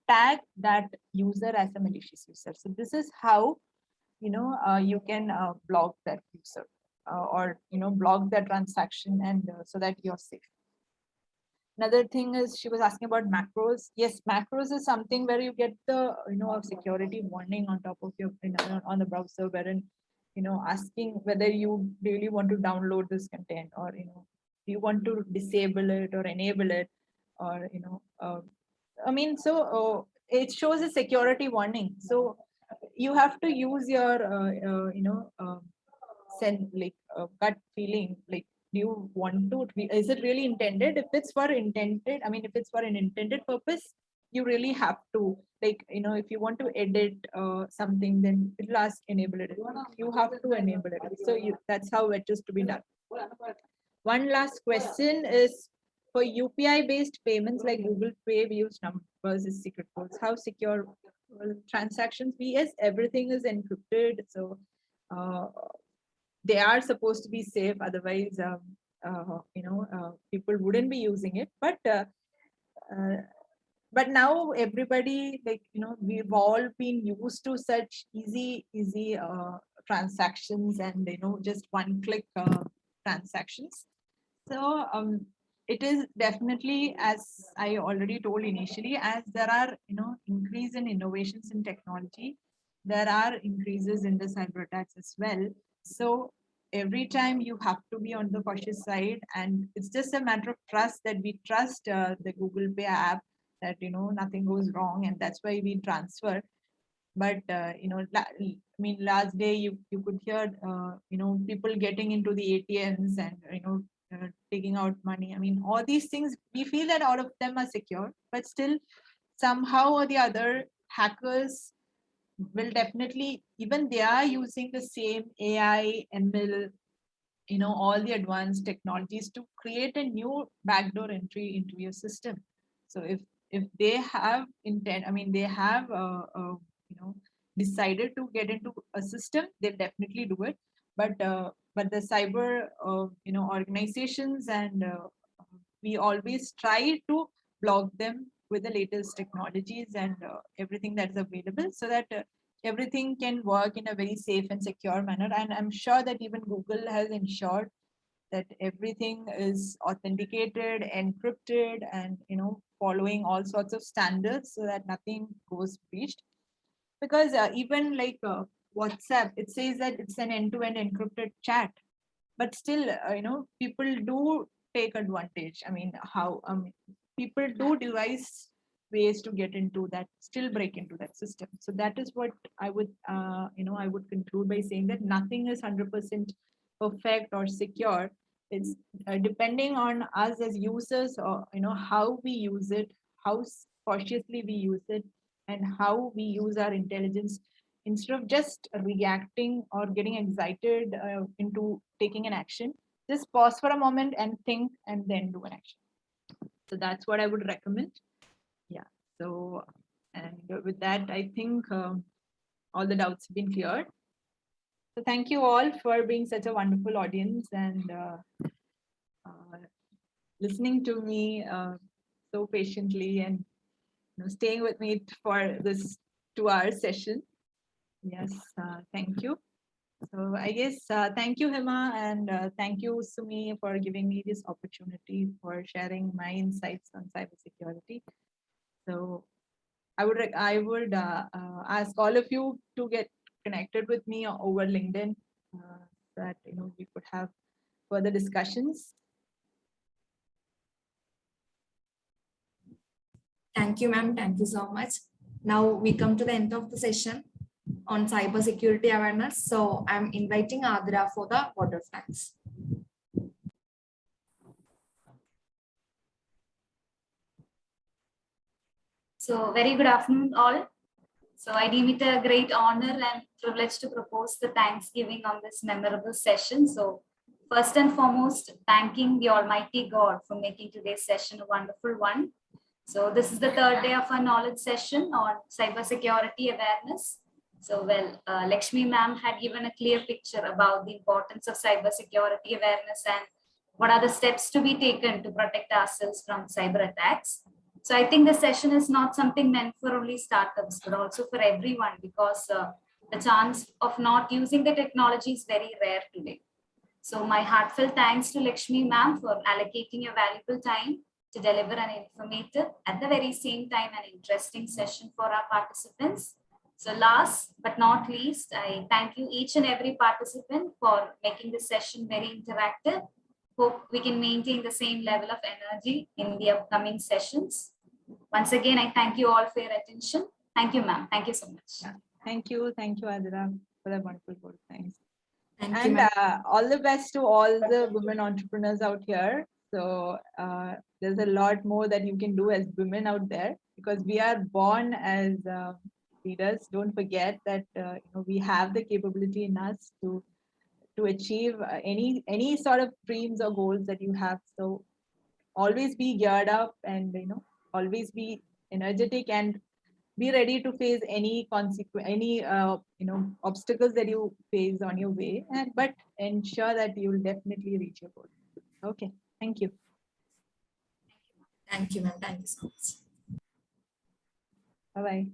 tag that user as a malicious user. So this is how you can block that user, or block that transaction, and so that you're safe. Another thing is, she was asking about macros. Yes, macros is something where you get the security warning on top of your on the browser, wherein asking whether you really want to download this content, or you want to disable it or enable it, or so it shows a security warning. So you have to use your gut feeling, like, do you want to, is it really intended? If it's for an intended purpose, you really have to, if you want to edit something, then it'll ask enable it. You have to enable it. So that's how it is to be done. One last question is, for UPI based payments like Google Pay, we use numbers as secret codes. How secure will transactions be? Yes, everything is encrypted. So they are supposed to be safe. Otherwise, people wouldn't be using it. But now everybody, we've all been used to such easy transactions and just one click transactions. So it is definitely, as I already told initially, as there are increase in innovations in technology, there are increases in the cyber attacks as well. So every time you have to be on the cautious side, and it's just a matter of trust, that we trust the Google Pay app, that nothing goes wrong, and that's why we transfer. But last day you could hear people getting into the ATMs and taking out money. I mean, all these things, we feel that all of them are secure, but still somehow or the other, hackers will definitely, even they are using the same AI, ML, all the advanced technologies to create a new backdoor entry into your system. So if they have intent, I mean, they have decided to get into a system, they'll definitely do it. But the cyber organizations, and we always try to block them with the latest technologies and everything that's available, so that everything can work in a very safe and secure manner. And I'm sure that even Google has ensured that everything is authenticated, encrypted, and following all sorts of standards, so that nothing goes breached. Because even like WhatsApp, it says that it's an end-to-end encrypted chat, but still people do take advantage. I mean, how people do devise ways to get into that, still break into that system. So that is what I would I would conclude by saying that nothing is 100% perfect or secure. It's depending on us as users, or how we use it, how cautiously we use it, and how we use our intelligence, instead of just reacting or getting excited into taking an action. Just pause for a moment and think, and then do an action. So that's what I would recommend. Yeah. So, and with that, I think all the doubts have been cleared. So thank you all for being such a wonderful audience and listening to me so patiently, and staying with me for this 2-hour session. Yes, thank you. So I guess thank you, Hema, and thank you, Sumi, for giving me this opportunity for sharing my insights on cybersecurity. So I would ask all of you to get connected with me over LinkedIn, so that we could have further discussions. Thank you, ma'am. Thank you so much. Now we come to the end of the session on cybersecurity awareness. So I'm inviting Adra for the vote of thanks. So very good afternoon all. So I deem it a great honor and privilege to propose the Thanksgiving on this memorable session. So first and foremost, thanking the Almighty God for making today's session a wonderful one. So this is the third day of our knowledge session on cybersecurity awareness. So Lakshmi ma'am had given a clear picture about the importance of cybersecurity awareness and what are the steps to be taken to protect ourselves from cyber attacks. So I think the session is not something meant for only startups, but also for everyone, because the chance of not using the technology is very rare today. So my heartfelt thanks to Lakshmi ma'am for allocating your valuable time to deliver an informative, at the very same time, an interesting session for our participants. So last but not least, I thank you each and every participant for making this session very interactive. Hope we can maintain the same level of energy in the upcoming sessions. Once again, I thank you all for your attention. Thank you, ma'am. Thank you so much. Yeah. Thank you, Adira, for the wonderful vote. Thanks. Thank you, And all the best to all the women entrepreneurs out here. So there's a lot more that you can do as women out there, because we are born as leaders. Don't forget that we have the capability in us to achieve any sort of dreams or goals that you have. So always be geared up, and always be energetic, and be ready to face any obstacles that you face on your way, but ensure that you will definitely reach your goal. Okay, thank you. Thank you, ma'am. Thank you so much. Bye bye.